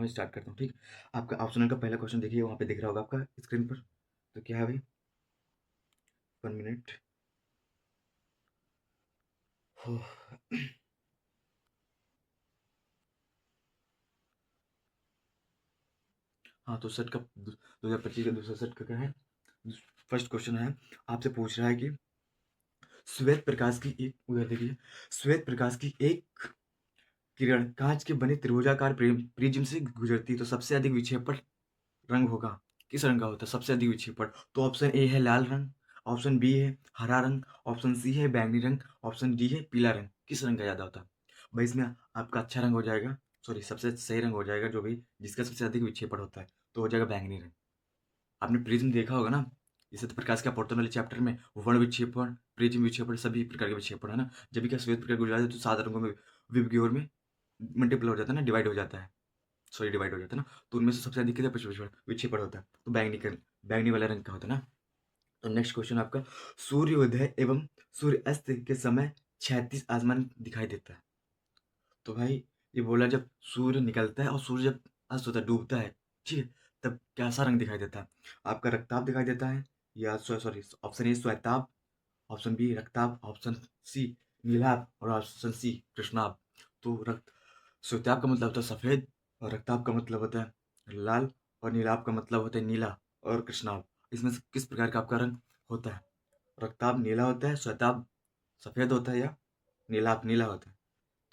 मैं स्टार्ट करता हूँ, ठीक है। आपका ऑप्शनल का पहला क्वेश्चन देखिए, वहाँ पे दिख रहा होगा आपका स्क्रीन पर। तो क्या है भाई, 1 मिनट। हाँ, तो सेट का 2025 का दूसरा सेट का क्या है, फर्स्ट क्वेश्चन है, आपसे पूछ रहा है कि श्वेत प्रकाश की एक, उधर देखिए, श्वेत प्रकाश की एक किरण कांच के बने त्रिभुजाकार प्रिज्म से गुजरती है तो सबसे अधिक विक्षेपण रंग होगा, किस रंग का होता है सबसे अधिक विक्षेपण? तो ऑप्शन ए है लाल रंग, ऑप्शन बी है हरा रंग, ऑप्शन सी है बैंगनी रंग, ऑप्शन डी है पीला रंग। किस रंग का ज्यादा होता है भाई? इसमें आपका अच्छा रंग हो जाएगा, सॉरी सबसे सही रंग हो जाएगा जो भी जिसका सबसे अधिक विक्षेपण होता है, तो हो जाएगा बैंगनी रंग। आपने प्रिज्म देखा होगा ना, जैसे तो प्रकाश का अपवर्तन वाले चैप्टर में वर्ण विक्षेपण, प्रिज्म विक्षेपण, सभी प्रकार के विक्षेपण है ना। जब भी क्या श्वेत प्रकाश गुजरा है तो 7 रंगों में विबग्योर में मल्टीपल हो जाता है ना, डिवाइड हो जाता है, सॉरी डिवाइड हो जाता है ना। तो उनमें से सबसे अधिक कितना विक्षेपण विक्षेपण होता है? तो बैंगनी वाला रंग का होता है ना। तो नेक्स्ट क्वेश्चन आपका, सूर्योदय एवं सूर्यास्त के समय क्षैतिज आसमान दिखाई देता है। तो भाई ये बोला, जब सूर्य निकलता है और सूर्य जब अस्त होता है, डूबता है, ठीक है, तब कैसा रंग दिखाई देता है? आपका रक्ताभ दिखाई देता है, या सॉरी, ऑप्शन ए श्वेताभ, ऑप्शन बी रक्ताभ, ऑप्शन सी नीलाभ और ऑप्शन सी कृष्णाभ। तो रक्त श्वेताभ का मतलब होता है सफेद, और रक्ताभ का मतलब होता है लाल, और नीलाभ का मतलब होता है नीला, और कृष्णाभ इसमें से किस प्रकार का आपका रंग होता है? रक्ताभ नीला होता है, श्वेताभ सफेद होता है, या नीलाभ नीला होता है?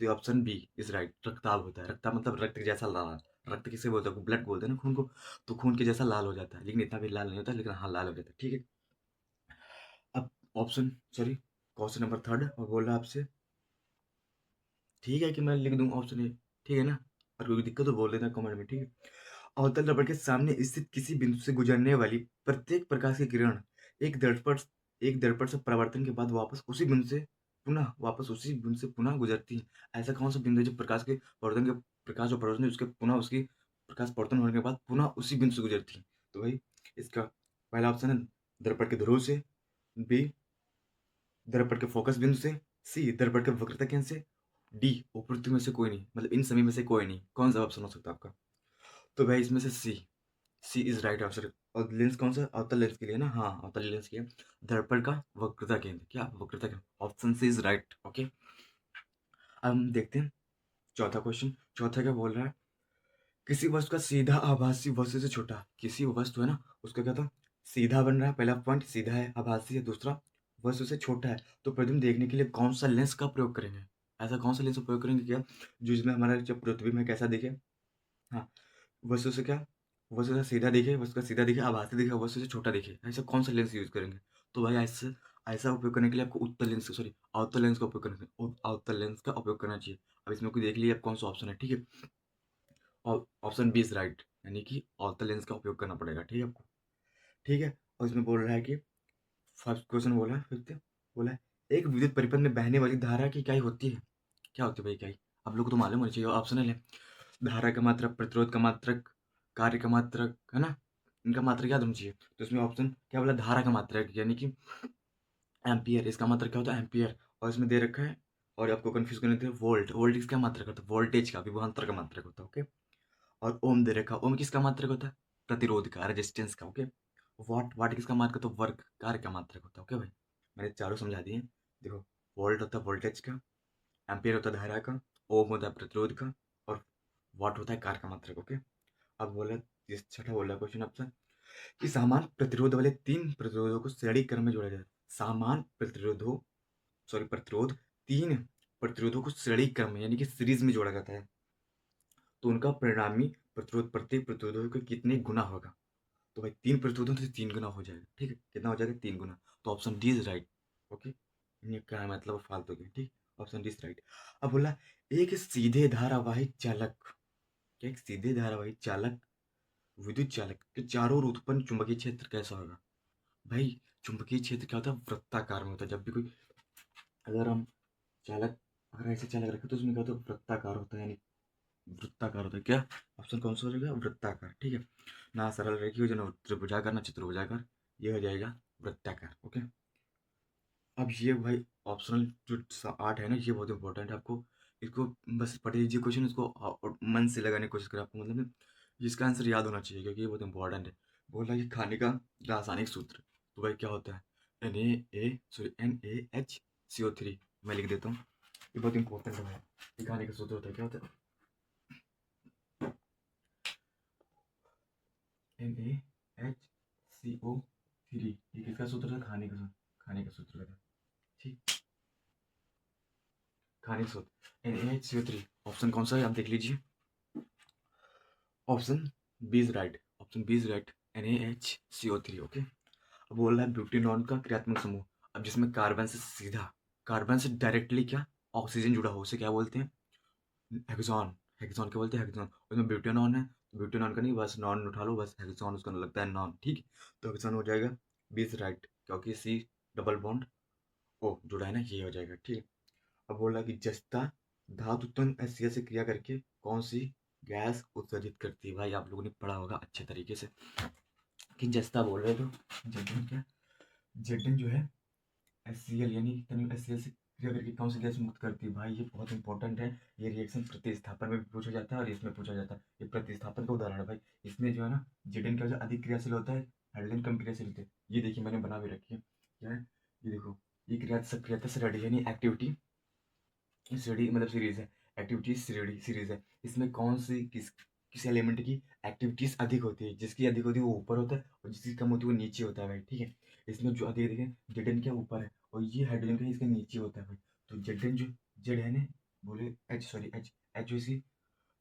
तो ऑप्शन बी इज राइट, रक्ताभ होता है। रक्ताभ मतलब रक्त के जैसा लाल। रक्त किसे बोलते हैं? ब्लड बोलते हैं ना खून को। तो खून के जैसा लाल हो जाता है, लेकिन इतना भी लाल नहीं होता, लेकिन हाँ लाल हो जाता है, ठीक है। अब option, sorry, question number third, और बोल रहा है आपसे, ठीक है कि मैं लिख दूं ऑप्शन ए, ठीक है ना, और कोई दिक्कत तो बोल देना कमेंट में, ठीक है। अवतल दर्पण के सामने स्थित किसी बिंदु से गुजरने वाली प्रत्येक प्रकाश की किरण एक दर्पण एक दर्पण से परावर्तन के बाद वापस उसी बिंदु से पुनः गुजरती है। ऐसा कौन सा बिंदु है जो प्रकाश जो परावर्तन है उसके पुनः उसकी प्रकाश परावर्तन होने के बाद पुनः उसी बिंदु से गुजरती है? तो भाई इसका पहला ऑप्शन है दर्पण के ध्रुव से, बी दर्पण के फोकस बिंदु से, सी दर्पण के वक्रता केंद्र से, डी उपरोक्त में से कोई नहीं, मतलब इन सभी में से कोई नहीं। कौन सा ऑप्शन हो सकता है आपका? तो भाई इसमें से सी इज राइट आंसर। और लेंस कौन सा? अवतल लेंस के लिए ना, हाँ अवतल लेंस के लिए दर्पण का वक्रता केंद्र, क्या वक्रता केंद्र, option C is right, okay. अब हम देखते हैं चौथा क्वेश्चन। चौथा क्या बोल रहा है, किसी वस्तु का सीधा आभासी वस्तु से छोटा, किसी वस्तु है ना उसका क्या था, सीधा बन रहा है, पहला पॉइंट सीधा है, आभासी है, दूसरा वस्तु से छोटा है, तो प्रतिबिंब देखने के लिए कौन सा लेंस का प्रयोग करेंगे? ऐसा कौन सा लेंस का प्रयोग करेंगे क्या, जो इसमें हमारा जब प्रतिबिंब है कैसा दिखे, हाँ, वस्तु से क्या, वस्तु से सीधा दिखे, वस्तु का सीधा दिखे, आभासी दिखे, वस्तु से छोटा दिखे, ऐसा कौन सा लेंस यूज करेंगे? तो भाई ऐसा ऐसा उपयोग करने के लिए आपको उत्तल लेंस, सॉरी अवतल लेंस का उपयोग करना, अवतल लेंस का उपयोग करना चाहिए। अब इसमें कोई देख लीजिए आप कौन सा ऑप्शन है, ठीक है। और ऑप्शन बी इज राइट, यानी कि अवतल लेंस का उपयोग करना पड़ेगा, ठीक है आपको, ठीक है। और इसमें बोल रहा है कि फर्स्ट क्वेश्चन बोला है, फिफ्थ बोला है, एक विद्युत परिपथ में बहने वाली धारा की इकाई होती है, क्या होती है भाई इकाई? आप लोग को तो मालूम होना चाहिए, ऑप्शनल है। धारा का मात्रक, प्रतिरोध का मात्रक, कार्य का मात्रक, है ना, इनका मात्रक याद होना चाहिए। तो इसमें ऑप्शन क्या बोला, धारा का मात्रक, यानी कि एम्पियर, इसका मात्रक क्या होता है? एम्पियर। और इसमें दे रखा है, और आपको कंफ्यूज करने देते हैं वोल्ट, वोल्ट किसका मात्रक होता है? वोल्टेज का, विभवांतर का मात्रक होता है, ओके। और ओम दे रखा, ओम किसका मात्रक होता है? प्रतिरोध का, रेजिस्टेंस का, ओके। वाट, वाट किसका मात्रक होता है? वर्ग, कार्य का मात्रक होता है, ओके भाई। मैंने चारों समझा दिए। देखो, वोल्ट होता है वोल्टेज का, एम्पियर होता है धारा का, ओम होता है प्रतिरोध का, और वाट होता है कार्य का मात्रक, ओके। अब बोला, छठा बोला क्वेश्चन आपसे कि समान प्रतिरोध वाले तीन प्रतिरोधों को श्रेणी क्रम में जोड़ा जाए। समान प्रतिरोधों, सॉरी प्रतिरोध, तीन प्रतिरोधों को श्रेणी क्रम में यानी कि सीरीज में जोड़ा जाता है, तो उनका परिणामी प्रतिरोध प्रत्येक प्रतिरोधों के कितने गुना होगा? तो भाई तीन प्रतिरोधों से 3 गुना हो जाएगा, ठीक है, कितना हो जाएगा? 3 गुना। तो option D is right, okay. ये क्या मतलब फालतू की, ठीक, ऑप्शन डी इज राइट। अब बोला, एक सीधे धारावाही चालक, क्या एक सीधे धारावाही चालक विद्युत चालक के चारों ओर उत्पन्न चुंबकीय क्षेत्र कैसा होगा? भाई चुंबकीय क्षेत्र क्या होता है? वृत्ताकार में होता है। जब भी कोई, अगर हम चालक, अगर ऐसे चालक रखें तो उसमें क्या होता है? वृत्ताकार होता है, यानी वृत्ताकार होता है, क्या ऑप्शन कौन सा हो जाएगा? वृत्ताकार, ठीक है ना, सरल रेखी हो जाए ना, त्रिभुजाकार ना चतुर्भुजाकार, ये हो जाएगा वृत्ताकार, ओके। अब ये भाई ऑप्शनल जो 8 है ना, ये बहुत इंपॉर्टेंट है आपको, इसको बस पढ़ लीजिए क्वेश्चन, इसको और मन से लगाने की कोशिश करें, आपको मतलब इसका आंसर याद होना चाहिए क्योंकि ये बहुत इंपॉर्टेंट है। बोल रहा है कि खाने का रासायनिक सूत्र, तो भाई क्या होता है, NaHCO3। मैं लिख देता हूँ, ये बहुत इंपॉर्टेंट है भाई। ये खाने का सूत्र होता है, क्या होता है, NaHCO3। ये किसका सूत्र है, खाने का सूत्र, खाने का सूत्र होता है, ठीक, खाने का सूत्र NaHCO3। ऑप्शन कौन सा है आप देख लीजिए, option B is right, option B is right, NaHCO3। Okay. अब बोल रहा है ब्यूटेनॉन का क्रियात्मक समूह, अब जिसमें कार्बन से सीधा, कार्बन से डायरेक्टली क्या ऑक्सीजन जुड़ा हो, उसे क्या बोलते हैं, हेक्सॉन। हेक्सॉन क्या बोलते हैं, हेक्सॉन। उसमें ब्यूटेनॉन है, तो ब्यूटेनॉन का नहीं, बस नॉन उठा लो, बस हेक्सॉन उसका लगता है नॉन, ठीक। तो हेक्सॉन हो जाएगा, बी इज राइट, क्योंकि सी डबल बॉन्ड ओ जुड़ा है ना, ये हो जाएगा, ठीक। अब बोल रहा है कि जस्ता धातु तन एसिया से क्रिया करके कौन सी गैस उत्सर्जित करती है, भाई आप लोगों ने पढ़ा होगा अच्छे तरीके से कि जस्ता बोल रहे, तो जेडन क्या, जेडन जो है HCl यानी तनु HCl से क्रिया करके कौन सी गैस मुक्त करती है, भाई ये बहुत इंपॉर्टेंट है। ये रिएक्शन प्रतिस्थापन में भी पूछा जाता है और इसमें पूछा जाता है, ये प्रतिस्थापन का उदाहरण है भाई। इसमें जो है ना, जेडन क्या होता है, अधिक क्रियाशील होता है, हाइड्रोजन कम क्रियाशील होते हैं। ये देखिए मैंने बना भी रखी है, क्या है, ये देखो, ये क्रिया सक्रियता श्रेणी यानी एक्टिविटी श्रेणी मतलब सीरीज है, एक्टिविटीज श्रेणी सीरीज है। इसमें कौन सी किस एलिमेंट की एक्टिविटीज अधिक होती है, जिसकी अधिक होती है वो ऊपर होता है और जिसकी कम होती है वो नीचे होता है भाई, ठीक है। इसमें जो अधिक देखें जेडन क्या ऊपर है और ये हाइड्रोजन का इसके नीचे होता है भाई। तो जेडन जो जेड है ना, बोले एच सॉरी एच एच जो इसकी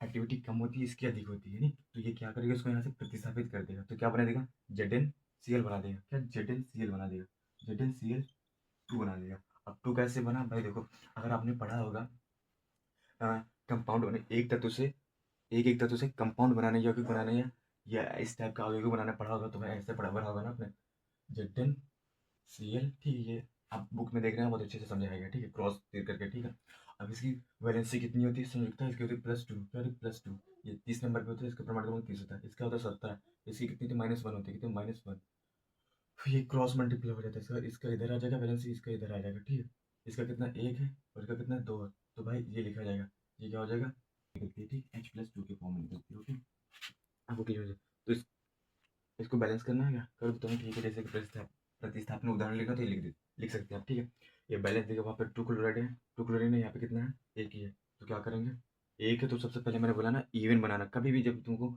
एक्टिविटी कम होती है इसकी अधिक होती है नहीं, तो ये क्या करेगा, इसको यहाँ से प्रतिस्थापित कर देगा, तो क्या बना देगा, ZnCl बना देगा, क्या ZnCl बना देगा, ZnCl2 बना देगा। अब टू कैसे बना भाई, देखो अगर आपने पढ़ा होगा कंपाउंड बने एक तत्व से, एक तत्व से कंपाउंड बनाने यौगिक बनाने या इस टाइप का यौगिक बनाना पढ़ा होगा, तो मैं ऐसे पढ़ा होगा ना आपने, ZnCl, ठीक है, ये आप बुक में देख रहे हैं बहुत अच्छे से समझाएगा, ठीक है, क्रॉस करके, ठीक है। अब इसकी वैलेंसी कितनी होती है, संयुक्ता इसकी होती है +2, क्या होती है +2, ये 30 नंबर पे होती है, इसका प्रमाण क्रमांक 30 होता है, इसका होता है 70, इसकी कितनी थी -1 होती है, कितनी -1, ये क्रॉस मल्टीप्लाई हो जाता है, इसका इसका इधर आ जाएगा वैलेंसी, इसका इधर आ जाएगा, ठीक है। इसका कितना 1 है और इसका कितना 2 है, तो भाई ये लिखा जाएगा, ये क्या हो जाएगा, निकलती है, ठीक, H+2 के फॉर्म में निकलती है, ओके। आपको क्लियर हो जाए तो इसको बैलेंस करना है क्या, कर दो, ठीक है, जैसे कि प्रतिस्थापन उदाहरण लिखना तो ये लिख सकते हैं आप, ठीक है। ये बैलेंस देखिए, वहाँ पर 2 क्लोराइड है, 2 क्लोराइड है, यहाँ पे कितना है, एक ही है, तो क्या करेंगे, एक है तो सबसे पहले मैंने बोला ना इवन बनाना, कभी भी जब तुमको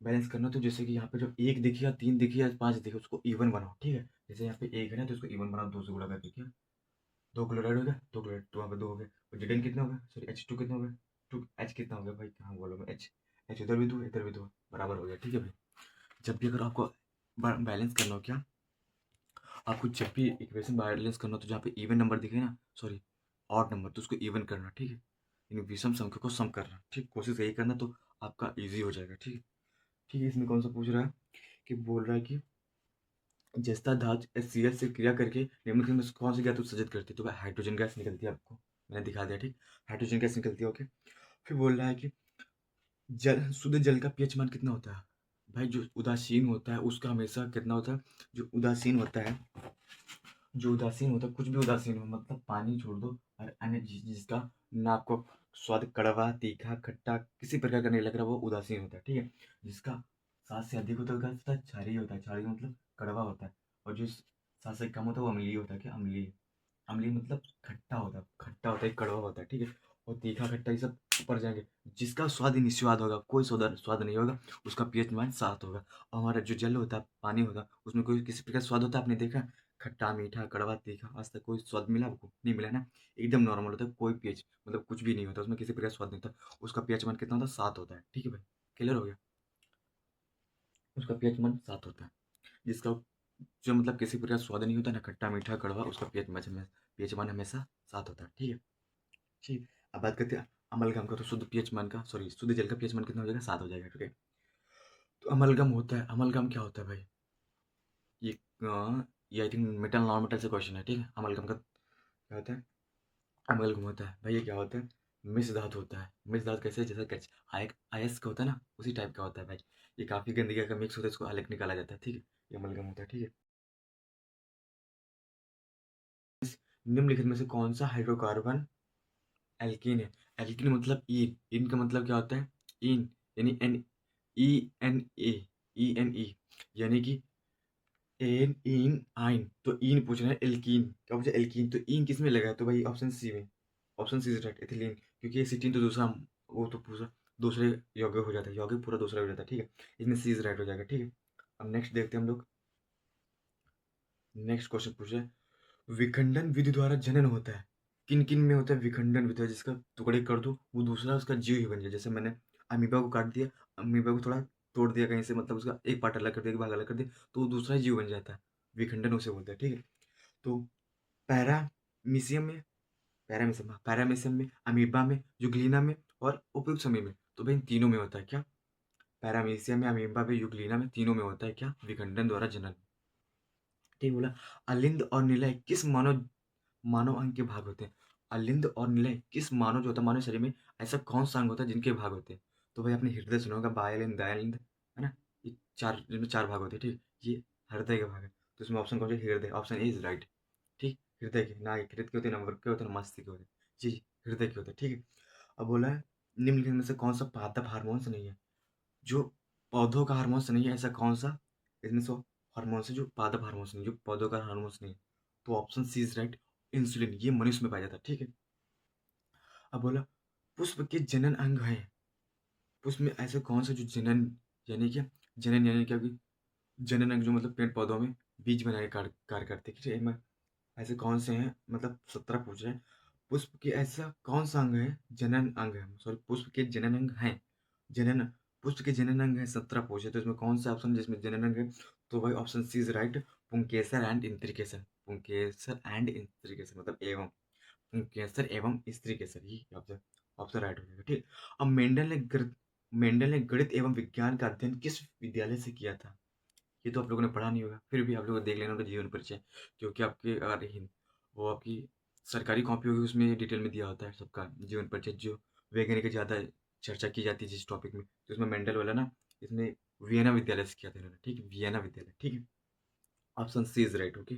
बैलेंस करना, तो जैसे कि यहाँ पे जब 1 दिखे या 3 दिखे या 5 दिखे उसको इवन बनाओ, ठीक है। जैसे यहाँ पे 1 है ना, तो उसको इवन बनाओ, 2 से गुणा करके, क्या 2 क्लोराइड हो गया, 2 क्लोराइड, तो वहाँ पे 2 हो गए, और जेडन कितना हो गया, सॉरी H2 कितना हो गया, 2 H कितना हो गया भाई, कहाँ बोलो मैं, H इधर भी 2 इधर भी 2 बराबर हो गया, ठीक है भाई। जब भी अगर आपको बैलेंस करना हो, क्या आपको जब भी इक्वेशन बैलेंस करना हो, तो जहाँ पे इवन नंबर दिखे ना, सॉरी ऑड नंबर, तो उसको इवन करना, ठीक है, इन विषम संख्या को सम करना, ठीक, कोशिश यही करना, तो आपका ईजी हो जाएगा, ठीक है। ठीक है, इसमें कौन सा पूछ रहा है कि बोल रहा है कि जस्ता धातु HCl से क्रिया करके निम्नलिखित में से कौन सी गैस उत्सर्जित करती है, तो हाइड्रोजन गैस निकलती है, आपको मैंने दिखा दिया, ठीक, हाइड्रोजन गैस निकलती है, ओके। फिर बोल रहा है कि जल शुद्ध जल का pH मान कितना होता है, भाई जो उदासीन होता है उसका हमेशा कितना होता है, जो उदासीन होता है, जो उदासीन होता है, कुछ भी उदासीन हो मतलब पानी छोड़ दो, और अन्य जिसका ना आपको स्वाद कड़वा तीखा खट्टा किसी प्रकार का नहीं लग रहा, वो उदासीन होता है, ठीक है। जिसका 7 से अधिक होता है उसका क्षारीय होता है, क्षारीय मतलब कड़वा होता है, और जो 7 से कम होता है वो अम्लीय होता है, क्या अम्लीय, अम्लीय मतलब खट्टा होता है, खट्टा होता है, कड़वा होता है, ठीक है। और तीखा खट्टा ये सब ऊपर जाएंगे, जिसका स्वाद ही निस्वाद होगा, कोई स्वाद स्वाद नहीं होगा, उसका pH मान 7 होगा। और हमारा जो जल होता है पानी होता है उसमें कोई किसी प्रकार स्वाद होता है, आपने देखा, खट्टा मीठा कड़वा तीखा, आज तक कोई स्वाद मिला आपको, नहीं मिला ना, एकदम नॉर्मल होता है, कोई pH मतलब कुछ भी नहीं होता उसमें, किसी प्रकार स्वाद नहीं होता, उसका pH मान कितना होता है, 7 होता है, ठीक है भाई, क्लियर हो गया, उसका pH मान 7 होता है, जिसका जो मतलब किसी प्रकार स्वाद नहीं होता ना, खट्टा मीठा कड़वा, उसका pH मान हमेशा 7 होता है, ठीक है। ठीक, अब बात करते हैं अमलगम का, तो शुद्ध pH मान का, सॉरी शुद्ध जल का pH मान कितना हो जाएगा, 7 हो जाएगा, ठीक है। तो अमलगम होता है, अमलगम क्या होता है भाई, ये ये I think metal non metal से क्वेश्चन है, ठीक है। अमलगम का क्या होता है, अमलगम होता है भाई, ये क्या होता है, मिश्र धातु होता है, मिश्र धातु कैसे, जैसे कच आयस का होता है ना, उसी टाइप का होता है भाई। ये काफ़ी गंदगी का मिक्स होता है, इसको अलग निकाला जाता है, ठीक है, ये अमलगम होता है, ठीक है। निम्नलिखित में से कौन सा हाइड्रोकार्बन एल्कीन है, एल्किन मतलब ईन, इन का मतलब क्या होता है? इन, यानी N, E N A, E N E, यानी कि एन इन आइन, तो इन पूछ रहे हैं एल्कीन, क्या पूछा? एल्कीन, तो इन किस में लगा है? तो भाई ऑप्शन सी में, option C is right, ethylene, क्योंकि एसिटीन तो दूसरा, वो तो पूरा दूसरे यौगिक हो जाता है, यौगिक पूरा दूसरा हो जाता है, ठीक है, इसमें सी इज राइट हो जाएगा, ठीक है। अब नेक्स्ट देखते हैं हम लोग, नेक्स्ट क्वेश्चन पूछ रहे हैं, विखंडन विधि द्वारा जनन होता है, किन किन में होता है विखंडन विधि? जिसका टुकड़े कर दो वो दूसरा उसका जीव ही बन जाए, जैसे मैंने अमीबा को काट दिया, अमीबा को थोड़ा तोड़ दिया कहीं से, मतलब उसका एक पार्ट अलग कर दिया, एक भाग अलग कर दिया, तो वो दूसरा जीव बन जाता है, विखंडन उसे बोलते हैं, ठीक है। तो पैरामीशियम में, पैरामीशियम में, अमीबा में, यूग्लिना में और उपयुक्समी में, तो भाई इन तीनों में होता है क्या? पैरामीशियम में, अमीबा में, यूग्लिना में, तीनों में होता है क्या? विखंडन द्वारा जनन, ठीक बोला। अलिंद और निलय किस मानव मानव अंग के भाग होते हैं? अलिंद और निलय किस मानव जो होता है, मानव शरीर में ऐसा कौन सा अंग होता है जिनके भाग होते हैं? तो भाई आपने हृदय सुना होगा, बायलिंद, दायलिंद, है ना, ये चार, जिनमें चार भाग होते हैं, ठीक, ये हृदय के भाग है, तो इसमें ऑप्शन कौन सा? हृदय, ऑप्शन ए इज राइट, ठीक। हृदय के, ना यकृत के होते हैं, ना वृक्क के होते हैं, ना मस्तिष्क के होते हैं, जी, हृदय के होते हैं, ठीक है। अब बोला है निम्नलिखित में से कौन सा पादप हार्मोन्स नहीं है, जो पौधों का हार्मोन्स नहीं है, ऐसा कौन सा इसमें से हार्मोन्स है जो पादप हार्मोन्स नहीं, जो पौधों का हार्मोन्स नहीं है? तो option C is right, insulin, ये मनुष्य में पाया जाता है, ठीक है। अब बोला पुष्प के जनन अंग है, पुष्प में ऐसे कौन सा जो जनन, यानी क्या, जनन यानी क्या कि जनन अंग, जो मतलब पेड़ पौधों में बीज बनाए कार्य करते हैं, ठीक है। ऐसे कौन से हैं, मतलब 17 पूछ रहे हैं, पुष्प के ऐसा कौन सा अंग है, जनन अंग है, सॉरी, पुष्प के जनन अंग है, जनन, पुष्प के जनन अंग है, 17 पूछे, तो इसमें कौन सा ऑप्शन जिसमें जनन अंग है? तो भाई ऑप्शन सी इज राइट, पुंकेसर एंड इंत्रिकेसर, पुंकेसर एंड इंत्रिकेसर मतलब एवं, पुंकेसर एवं स्त्रीकेसर, ये ऑप्शन, ऑप्शन राइट हो जाएगा, ठीक। अब मेंडल ने गणित एवं विज्ञान का अध्ययन किस विद्यालय से किया था? ये तो आप लोगों ने पढ़ा नहीं होगा, फिर भी आप लोग देख लेना उनका जीवन परिचय, क्योंकि आपके अगर वो आपकी सरकारी कॉपी होगी, उसमें डिटेल में दिया होता है सबका जीवन परिचय, जो वैज्ञानिक ज़्यादा चर्चा की जाती है जिस टॉपिक में, तो इसमें मेंडल वाला ना, इसमें वियना विद्यालय से किया था इन्होंने, ठीक है, वियना विद्यालय, ठीक है, option C is right, okay.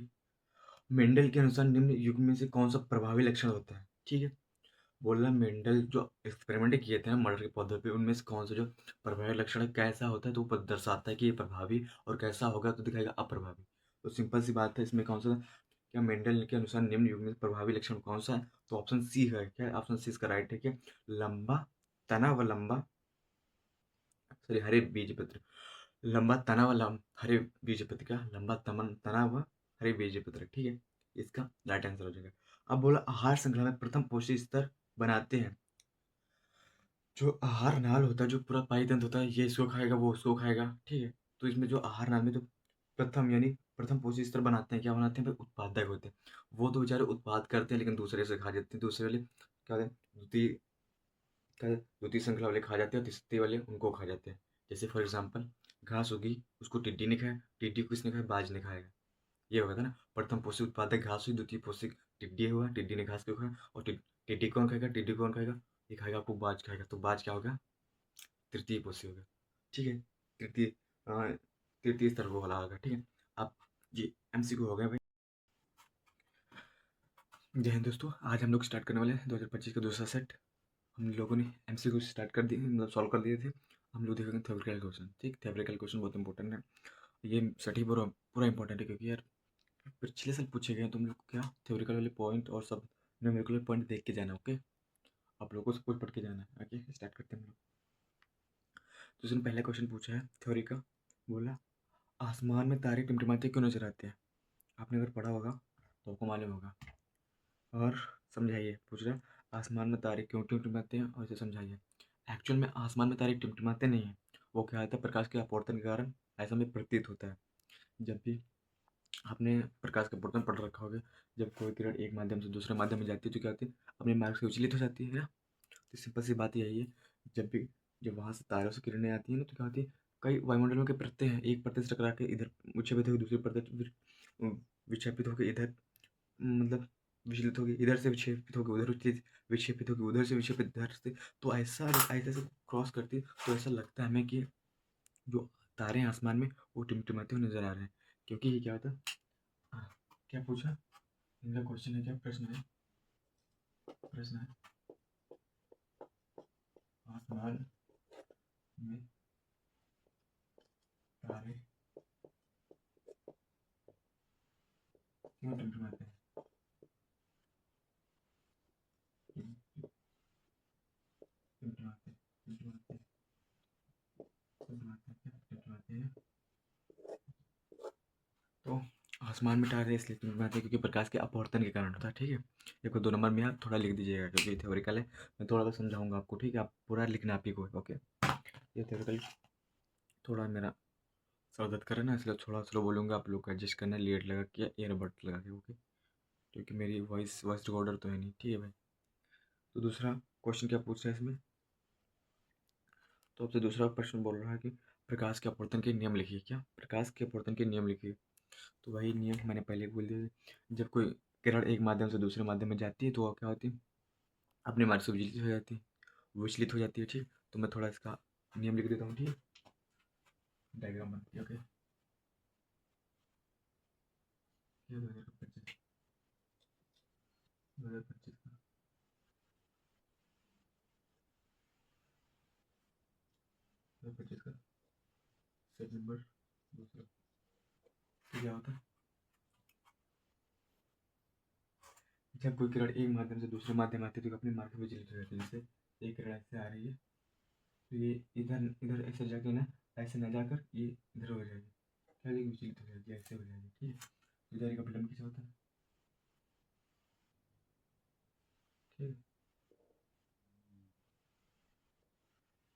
Mendel के अनुसार निम्न युग में से कौन सा प्रभावी लक्षण होता है, ठीक है। बोल रहा है मेंडल जो एक्सपेरिमेंट किए थे ना मटर के पौधों पे, उनमें से कौन सा जो प्रभावी लक्षण है, कैसा होता है, तो वो दर्शाता है कि ये प्रभावी, और कैसा होगा तो दिखाएगा अप्रभावी। तो सिंपल सी बात है, इसमें कौन सा, क्या मेंडल के अनुसार निम्न युग में प्रभावी लक्षण कौन सा है? तो ऑप्शन सी है, क्या ऑप्शन सी इसका राइट है, क्या लंबा तना व लंबा, सॉरी, हरे बीज पत्र, लंबा तना व हरे बीज पत्र, क्या लंबा तना व हरे बीज पत्र, ठीक है, इसका राइट आंसर हो जाएगा। अब बोला आहार श्रृंखला में प्रथम पोषक स्तर बनाते हैं, जो आहार नाल होता है, जो पूरा पाईतंत्र होता है, ये इसको खाएगा, वो उसको खाएगा, ठीक है। तो इसमें जो आहार नाल में जो प्रथम यानी प्रथम पोषक स्तर बनाते हैं, क्या बनाते हैं भाई? उत्पादक होते हैं, वो तो बेचारे उत्पाद करते हैं, लेकिन दूसरे से खा जाते हैं, दूसरे वाले क्या होते हैं, द्वितीय, क्या है, द्वितीय श्रृंखला वाले खा जाते हैं, और तीसरे वाले उनको खा जाते हैं। जैसे फॉर एग्जाम्पल घास होगी, उसको टिड्डी ने खाया, टिड्डी को किसने खाया? बाज ने खाएगा, ये होगा था ना, प्रथम पोषक उत्पादक घास हुई, द्वितीय पोषक टिड्डी हुआ, टिड्डी ने घास को खाया, और टिड्डी कौन खाएगा? टिड्डी कौन खाएगा? ये खाएगा आपको, बाज खाएगा, तो बाज क्या होगा? तृतीय पोषी होगा, ठीक है, तृतीय, तृतीय स्तर वो वाला होगा, ठीक है। अब ये एमसीक्यू हो गया भाई। जय हिंद दोस्तों, आज हम लोग स्टार्ट करने वाले हैं 2025 का दूसरा सेट। हम लोगों ने एमसीक्यू स्टार्ट कर दिए, मतलब सॉल्व कर दिए थे। हम लोग देखेंगे थ्योरेटिकल क्वेश्चन, ठीक, थ्योरेटिकल क्वेश्चन बहुत इंपॉर्टेंट है, ये सही पूरा पूरा इंपॉर्टेंट है, क्योंकि यार पिछले साल पूछे गए हैं, तुम लोग क्या थ्योरेटिकल वाले पॉइंट और सब न्यूमेरिकल पॉइंट देख के जाना, ओके, आप लोगों को सब कुछ पढ़ के जाना है, ओके, स्टार्ट करते हैं हम लोग। तो इसने पहला क्वेश्चन पूछा है थ्योरी का, बोला आसमान में तारे टिमटिमाते क्यों नजर आते हैं? आपने अगर पढ़ा होगा तो आपको मालूम होगा, और समझाइए, पूछ रहा है आसमान में तारे क्यों टिमटिमाते हैं, और इसे समझाइए। एक्चुअल में आसमान में तारे टिमटिमाते नहीं हैं, वो क्या होता है, प्रकाश के अपवर्तन के कारण ऐसा में प्रतीत होता है। जब भी आपने प्रकाश का अपवर्तन पढ़ रखा होगा, जब कोई किरण एक माध्यम से दूसरे माध्यम में जाती है तो क्या होती है, अपने मार्ग से विचलित हो जाती है ना। तो सिंपल सी बात यही है, जब भी जब वहाँ से तारों से किरणें आती हैं ना, तो क्या होती है, कई वायुमंडलों के परतें हैं, एक परत से टकरा के इधर विक्षेपित होगी, दूसरी परत फिर विक्षेपित होकर इधर, मतलब विचलित होगी, इधर से विक्षेपित होकर उधर विक्षेपित होगी, उधर से विक्षेपित इधर से, तो ऐसा ऐसे ऐसे क्रॉस करती है, तो ऐसा लगता है हमें कि जो तारे हैं आसमान में वो टिमटिमाते हुए नजर आ रहे हैं, क्योंकि ये क्या होता है। हाँ, क्या पूछा, इनका क्वेश्चन है, क्या प्रश्न है, प्रश्न है, आसमान में तारे क्यों टिमटिमाते हैं? टिम- टिमटिमाते टिमटिमाते टिमटिमाते क्या टिमटिमाते हैं? तो आसमान में तारे इसलिए टिमटिमाते हैं क्योंकि प्रकाश के अपवर्तन के कारण होता है, ठीक है। ये को 2 नंबर में आप थोड़ा लिख दीजिएगा क्योंकि ये थ्योरिकल है। मैं थोड़ा सा समझाऊंगा आपको, ठीक है। आप पूरा लिखना आप ही को, ओके। ये थ्योरिकल थोड़ा मेरा सर दर्द कर रहा है ना, इसलिए थोड़ा स्लो बोलूँगा। आप लोग को एडजस्ट करना है, लीड लगा के या ईयरबड लगा के, ओके। क्योंकि मेरी वॉइस वॉइस रिकॉर्डर तो है नहीं, ठीक है भाई। तो दूसरा क्वेश्चन क्या पूछ रहा है इसमें? तो आपसे दूसरा प्रश्न बोल रहा है कि प्रकाश के अपवर्तन के नियम लिखिए। क्या? प्रकाश के अपवर्तन के नियम लिखिए। तो वही नियम मैंने पहले बोल दिया। जब कोई किरण एक माध्यम से दूसरे माध्यम में जाती है तो वो क्या होती है? अपने मार्ग से विचलित हो जाती है, विचलित हो जाती है, ठीक। तो मैं थोड़ा इसका नियम लिख देता हूँ, ठीक है। डायग्राम बनती है, ओके। ये 2025 2025 का 2025 का सेट नंबर दूसरा। तो क्या होता है? जब कोई किरण एक माध्यम से दूसरे माध्यम आती है तो अपने मार्ग में विचलित हो जाती है। जैसे एक किरण ऐसे आ रही है तो ये इधर इधर ऐसे जाके ना, ऐसे ना जाकर ये इधर हो जाएगी, क्या होगी? विचलित हो जाएगी, ऐसे हो जाएगी, ठीक है। तो इधर का विलंब किस होता है, ठीक है।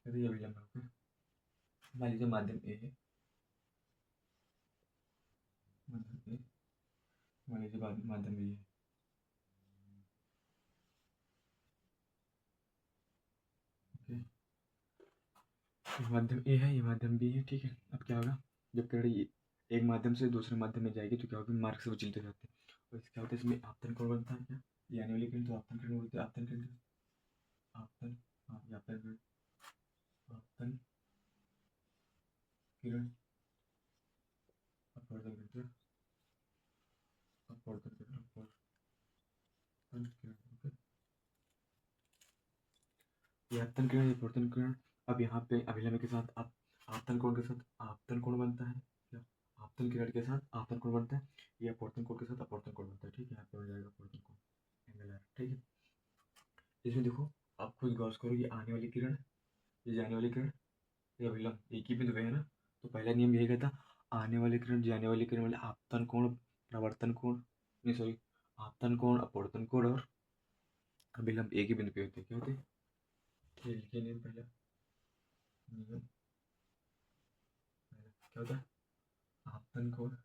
तो ये विलंब होता है। मान लीजिए माध्यम ए है, माध्यम ए, मान लीजिए माध्यम बी है, ओके। ये माध्यम ए है, ये माध्यम बी है, ठीक है। अब क्या होगा? जब किरण ये एक माध्यम से दूसरे माध्यम में जाएगी तो क्या होगा? मार्ग से विचलित हो जाते हैं। और इससे क्या होता है? इसमें आपतन कोण बनता है, क्या? ये आने वाली किरण तो आपतन किरण बोलते हैं, आपतन किरण, आपतन, हाँ ये आपतन किरण, आपतन किरण, अपवर्तन किरण, अपवर्तन किरण, अपवर्तन किरण, ओके। ये आपतन किरण, ये अपवर्तन किरण। अब यहाँ पे अभिलंब के साथ आप आपतन कोण के साथ आपतन कोण बनता है, क्या? आपतन किरण के साथ आपतन कोण बनता है। ये अपवर्तन कोण के साथ अपवर्तन कोण बनता है, ठीक है। यहाँ पे हो जाएगा अपवर्तन कोण, एंगल आर, ठीक है। इसमें देखो, आप खुद गौर करो, ये आने वाली किरण, ये जाने वाली किरण, ये अभिलंब एक ही बिंदु पे है ना। तो पहला नियम यही कहता, आने वाली किरण जाने वाली किरण वाले आपतन कोण, प्रवर्तन कोण, नहीं सॉरी, आपतन कोण, अपवर्तन कोण और अभिलंब एक ही बिंदु पे होते हैं, क्या होते हैं? ये लिखिए नियम पहला, नियम पहला क्या होता है? आपतन कोण,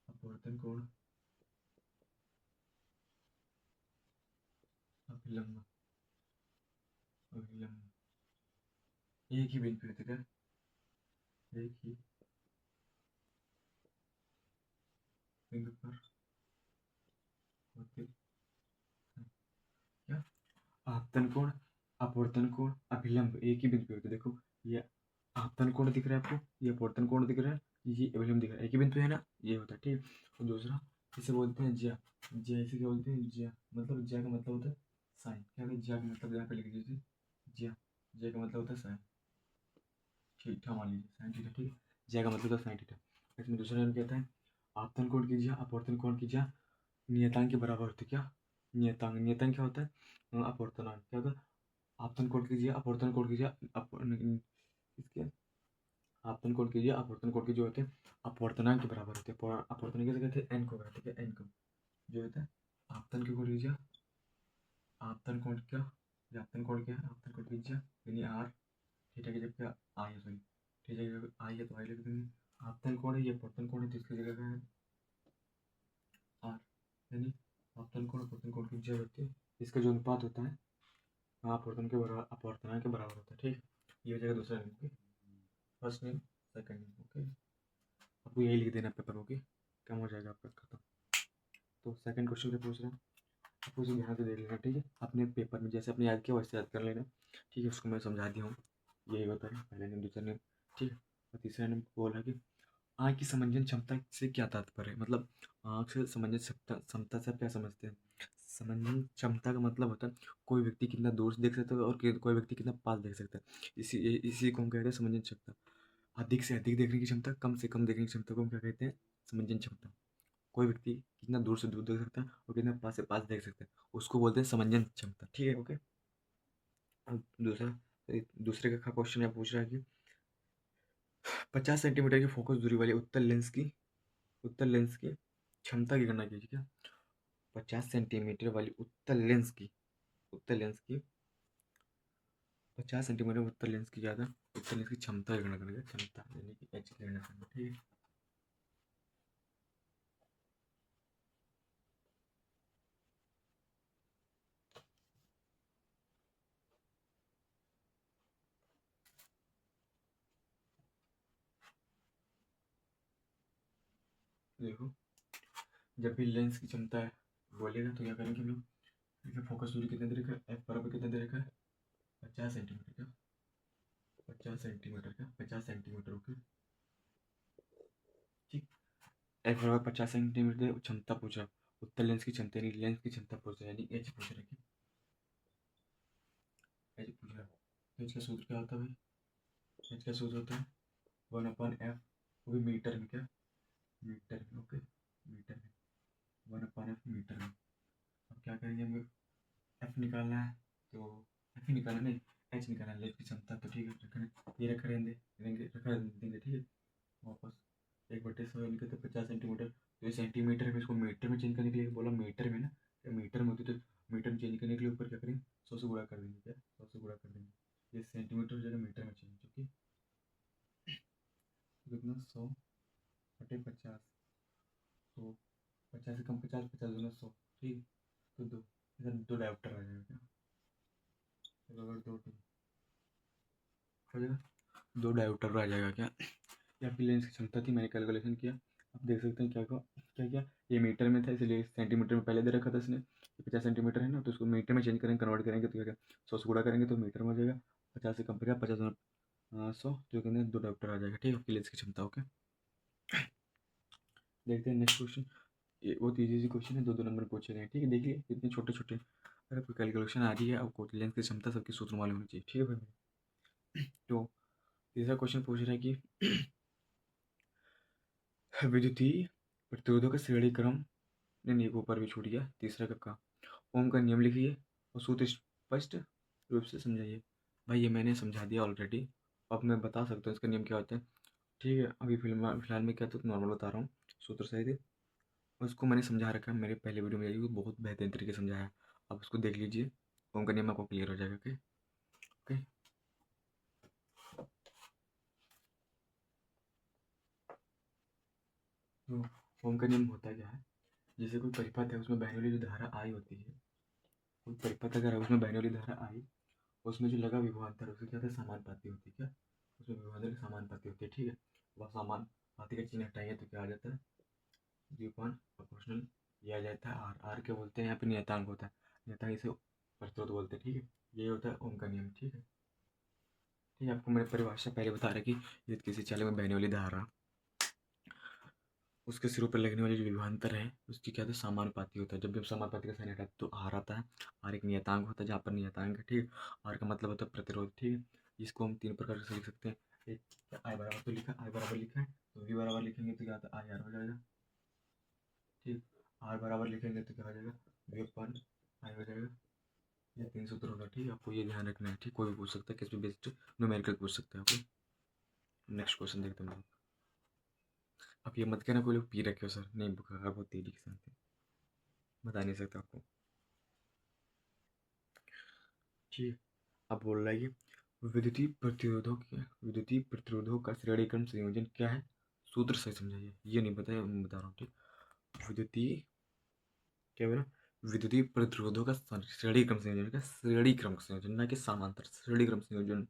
अपवर्तन कोण, अभिलंब, अभिलंब एक ही बिंदु पे होते हैं, क्या? एक ही बिंदु पर होते हैं, क्या? आपतन कोण, अपवर्तन कोण, अभिलंब एक ही बिंदु पे होते हैं। देखो, ये आपतन कोण दिख रहा है आपको, ये अपवर्तन कोण दिख रहा है, ये अभिलंब दिख रहा है, एक ही बिंदु है ना, ये होता है, ठीक है। और दूसरा इसे बोलते हैं ज्या, ज्या इसे क्या बोलते हैं? ज्या, मतलब ज्या का मतलब होता है साइन, क्या है? ज्या का मतलब यहाँ पे लिख दीजिए, ज्या, ज्या का मतलब होता है साइन, ठीक ठाक मान लीजिए साइन थीटा, ठीक है। ज्या का मतलब होता है साइन थीटा। इसमें दूसरा नियम कहता है, आपतन कोण की ज्या, अपवर्तन कोण की ज्या नियतांक के बराबर होती है, क्या? नियतांक, नियतांक क्या होता है? अपवर्तनांक, क्या होता है? आपतन कोण कीजिए, अपवर्तन कोण कीजिए, इसके आपतन कोण कीजिए, अपवर्तन कोण की जो होते हैं अपवर्तनांक के बराबर होते हैं। अपवर्तन कैसे कहते हैं? एन को कहते हैं, एन को जो होता है आपतन के कोण कीजिए, आपतन कोण क्या, ये आपतन कोण क्या है? आपतन कोण कीजिए यानी आर, थीटा की जगह आई है, सॉरी, थीटा की जगह आई है तो आई लिख देंगे। आपतन कोण है, ये अपवर्तन कोण है तो इसकी जगह क्या है? आर, यानी आपतन कोण अपवर्तन कोण की जगह होती है, इसका जो अनुपात होता है अपवर्तन के बराबर, अपवर्तनांक के बराबर होता है, ठीक। ये हो जाएगा दूसरा नियम, first name second name, okay. आपको यही लिख देना पेपर, ओके, कम हो जाएगा आपका खत्म। तो सेकंड क्वेश्चन क्या पूछ रहा है, आपको उसे ध्यान से देख लेना, ठीक है। अपने पेपर में जैसे आपने याद किया वैसे याद कर लेना, ठीक है। उसको मैं समझा दिया हूँ, यही होता है पहला नेम, दूसरा नेम, ठीक है। और तीसरा नेम बोला कि आँख की समंजन क्षमता से क्या तात्पर्य है? मतलब आँख से समंजन क्षमता क्षमता से आप क्या समझते हैं? समंजन क्षमता का मतलब होता है कोई व्यक्ति कितना दूर से देख सकता है और कोई व्यक्ति कितना पास देख सकता है। इसी को हम कहते हैं समंजन क्षमता। अधिक से अधिक देखने की क्षमता, कम से कम देखने की क्षमता को हम क्या कहते हैं? समंजन क्षमता। कोई व्यक्ति कितना दूर से दूर देख सकता है और कितना पास से पास देख सकता है, उसको बोलते हैं समंजन क्षमता। ठीक है, ओके। अब दूसरे का क्वेश्चन है, पूछ रहा है कि 50 सेंटीमीटर की फोकस दूरी वाली उत्तल लेंस की क्षमता की गणना कीजिए। क्या? 50 सेंटीमीटर वाली उत्तल लेंस की 50 सेंटीमीटर उत्तल लेंस की ज़्यादा उत्तल लेंस की क्षमता की गणना करेंगे। क्षमता यानी कि एच की गणना करेंगे। ठीक है, देखो, जब भी लेंस की क्षमता बोलेगा तो क्या करेंगे हम लोग? देखिए, फोकस दूरी कितने दे रखा है? एफ बराबर कितना दे रखा है? 50 सेंटीमीटर का। 50 सेंटीमीटर ओके। ठीक। एफ बराबर 50 सेंटीमीटर क्षमता पूछ रहा, उत्तल लेंस की क्षमता यानी लेंस की क्षमता पूछ रहा, यानी एच पूछ रहा है। एच पूछ रहा है। एच का सूत्र क्या होता है भाई? एच का सूत्र होता है 1/f, वो भी मीटर में। क्या? मीटर में, ओके। मीटर में 1/f मीटर में। अब क्या करेंगे हम? एफ निकालना है तो एफ ही निकालना नहीं, एच निकालना है। लेंस की क्षमता तो ठीक है, रखना ये रखा रहने देंगे, रखा देंगे। ठीक है, वापस 1/100 लिखे थे 50 सेंटीमीटर, तो ये सेंटीमीटर में इसको मीटर में चेंज करने के लिए बोला मीटर में ना, तो मीटर में होती तो मीटर में चेंज करने के लिए ऊपर क्या करेंगे? 100 से गुणा कर देंगे। क्या? 100 से गुणा कर देंगे, ये सेंटीमीटर हो जाएगा मीटर में चेंज। ओके, तो कितना? 100/50, तो 50 से कम 50, 50 दूना 100। ठीक, तो दो, इधर दो डायोप्टर आ जाएगा। क्या? चलो, अगर दो हो जाएगा, दो डायोप्टर आ जाएगा। क्या? ये आपकी लेंस की क्षमता थी, मैंने कैलकुलेशन किया। आप देख सकते हैं क्या क्या क्या ये मीटर में था, इसलिए सेंटीमीटर में पहले दे रखा था इसने। 50 सेंटीमीटर है ना, तो उसको मीटर में चेंज करेंगे, कन्वर्ट करेंगे तो क्या क्या 100 से गुणा करेंगे तो मीटर में हो जाएगा। 50 से कम पड़ेगा, 50 100, जो कहते दो डायोप्टर आ जाएगा। ठीक है, आपकी लेंस की क्षमता। ओके, देखते हैं नेक्स्ट क्वेश्चन। ये बहुत ईजी क्वेश्चन है, दो दो नंबर पूछे गए। ठीक है, देखिए कितने छोटे छोटे। अगर कोई कैलकुलेशन आ रही है, आपको लेंस की क्षमता सबके सूत्र मालूम होनी चाहिए। ठीक है भाई। तो तीसरा क्वेश्चन पूछ रहा है कि विद्युतीय प्रतिरोधों का श्रेणी क्रम, नहीं नहीं, ऊपर भी छूट गया। तीसरा का ओम का नियम लिखिए और सूत्र स्पष्ट रूप से समझाइए। भाई ये मैंने समझा दिया ऑलरेडी, अब मैं बता सकता हूँ इसका नियम क्या होता है। ठीक है, अभी फिलहाल में क्या तो नॉर्मल बता रहा हूँ, सूत्र सही थे। उसको मैंने समझा रखा है, मेरे पहले वीडियो में जाइए, वो बहुत बेहतरीन तरीके से समझाया है। आप उसको देख लीजिए, ओम का नियम आपको क्लियर हो जाएगा। Okay okay. तो ओम का नियम होता क्या है? जैसे कोई परिपथ है, उसमें बहने वाली जो धारा आई होती है, कोई परिपथ अगर है उसमें बहने वाली धारा आई, उसमें जो लगा विभवांतर उसे क्या होता है? समानुपाती होती है। क्या? उसमें विभवांतर की समानुपाती होती है। ठीक है, वह समानुपाती का चिन्ह हटाएंगे तो क्या आ जाता है? 0 ये आ जाता है। आर आर क्या बोलते हैं? यहाँ पे नियतांक होता है, नियतांक इसे प्रतिरोध बोलते हैं। ठीक है, ये होता है ओम का नियम। ठीक है, ठीक है, आपको मैंने परिभाषा पहले बता रहा कि यदि किसी चालक में बहने वाली धारा उसके सिरों पर लगने वाली जो विभवांतर है उसकी क्या होता है? समानुपाती होता है। जब भी हम समानुपाती का साइन हटाते हैं तो आर आता है। आर एक नियतांक होता है, जहाँ पर नियतांक है। ठीक है, आर का मतलब होता है प्रतिरोध। ठीक है, इसको हम तीन प्रकार से लिख सकते हैं। एक आई बराबर तो लिखा, आई बराबर लिखा है, तो वी बराबर लिखेंगे तो क्या होता है? आई आर हो जाएगा। ठीक, आर बराबर लिखेंगे तो क्या हो जाएगा? वी अपन आई हो जाएगा। ये तीन सूत्र होगा। ठीक है, आपको ये ध्यान रखना है। ठीक, कोई भी पूछ सकता है, किस भी बेस्ड न्यूमेरिकल पूछ सकते हैं। ओके, नेक्स्ट क्वेश्चन देखते हैं। आप ये मत कहना कोई लोग पी रखे हो सर, नहीं, बुखार बहुत तेजी के साथ है, बता नहीं सकता आपको। ठीक है, अब बोल रहा है कि विद्युतीय प्रतिरोधों का श्रेणी क्रम संयोजन क्या है? सूत्र से समझाइए। ये नहीं पता है, मैं बता रहा हूँ। ठीक, विद्युतीय क्या बोला? विद्युतीय प्रतिरोधों का श्रेणी क्रम संयोजन का श्रेणी क्रम संयोजन, ना कि समांतर श्रेणी क्रम संयोजन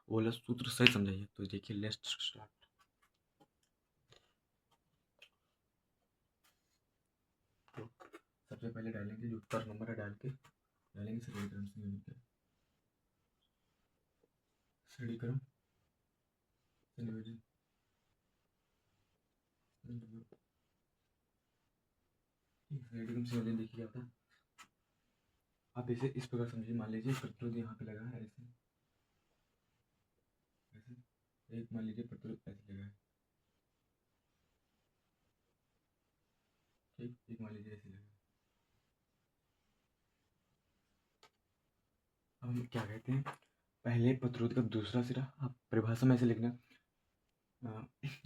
बोला। सूत्र सही समझाइए। तो देखिए, लेट्स स्टार्ट। तो सबसे पहले डालेंगे जो उत्तर नंबर है, डाल के डालेंगे श्रेणी क्रम संयोजन का। श्रेणी क्रम संयोजन रेडियम से देखिए क्या होता है। आप इसे इस प्रकार समझिए, मान लीजिए प्रतिरोध यहाँ पे लगा है ऐसे ऐसे, एक मान लीजिए प्रतिरोध ऐसे लगा है, ठीक, एक मान लीजिए ऐसे लगा है। अब हम क्या कहते हैं, पहले प्रतिरोध का दूसरा सिरा, आप परिभाषा में ऐसे लिखना,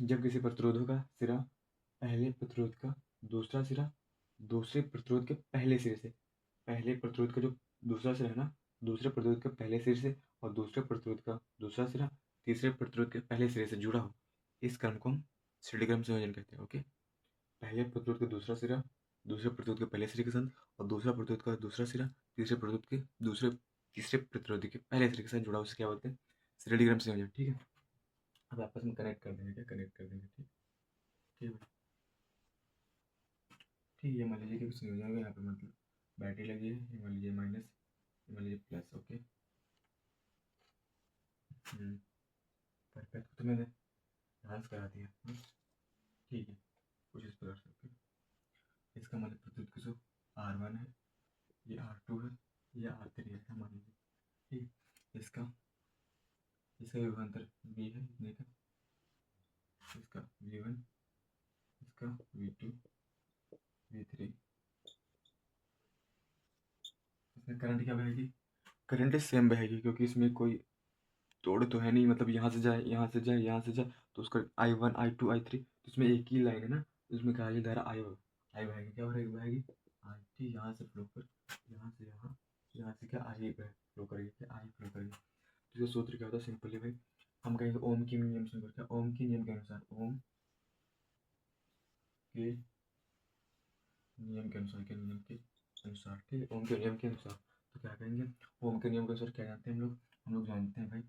जब किसी प्रतिरोधों का सिरा पहले प्रतिरोध का दूसरा सिरा दूसरे प्रतिरोध के पहले सिरे से, पहले प्रतिरोध का जो दूसरा सिरा है ना, दूसरे प्रतिरोध के पहले सिरे से, और दूसरे प्रतिरोध का दूसरा सिरा तीसरे प्रतिरोध के पहले सिरे से जुड़ा हो, इस क्रम को हम श्रेणी क्रम संयोजन कहते हैं। ओके, पहले प्रतिरोध का दूसरा सिरा दूसरे प्रतिरोध के पहले सिरे के साथ, और दूसरा प्रतिरोध का दूसरा सिरा तीसरे प्रतिरोध के तीसरे प्रतिरोधी के पहले सिरे के साथ जुड़ा हो, उसे क्या बोलते हैं, श्रेणी क्रम संयोजन। ठीक है, अब आपस में कनेक्ट कर देंगे, क्या कनेक्ट कर देंगे, ठीक ठीक है। ठीक है, मान लीजिए कि संयोजन में यहाँ पे मतलब बैटरी लगी है, ये मान लीजिए माइनस, ये मान लीजिए प्लस। ओके, परफेक्ट, तो मैंने डांस करा दिया। ठीक है, कुछ इस प्रकार से। ओके, इसका मतलब प्रतिरोध किसो R1 है, ये R2 है, ये R3 है, मान लीजिए। ठीक, इसका इसका विभवांतर V है इतने का, इसका V1, इसका V2, V3। इसमें करंट क्या बहेगी, करंट सेम बहेगी, क्योंकि इसमें कोई तोड़ तो है नहीं, मतलब यहाँ से जाए यहाँ से जाए यहाँ से जाए, तो उसका I1 I2 I3, तो इसमें एक ही लाइन है ना, उसमें क्या है, धारा आई बहेगी, क्या बहेगी, आई थी, यहाँ से फ्लो कर, यहाँ से यहाँ, यहाँ से क्या आई फ्लो करेगी, क्या आई फ्लो करेगी। तो इसका सूत्र क्या होता है, सिंपली भाई हम कहेंगे ओम के नियम से, क्या ओम के नियम के अनुसार, ओम के नियम के अनुसार, के नियम के अनुसार, ठीक है, ओम के नियम के अनुसार। तो क्या कहेंगे, ओम के नियम के अनुसार क्या जानते हैं हम लोग जानते हैं भाई,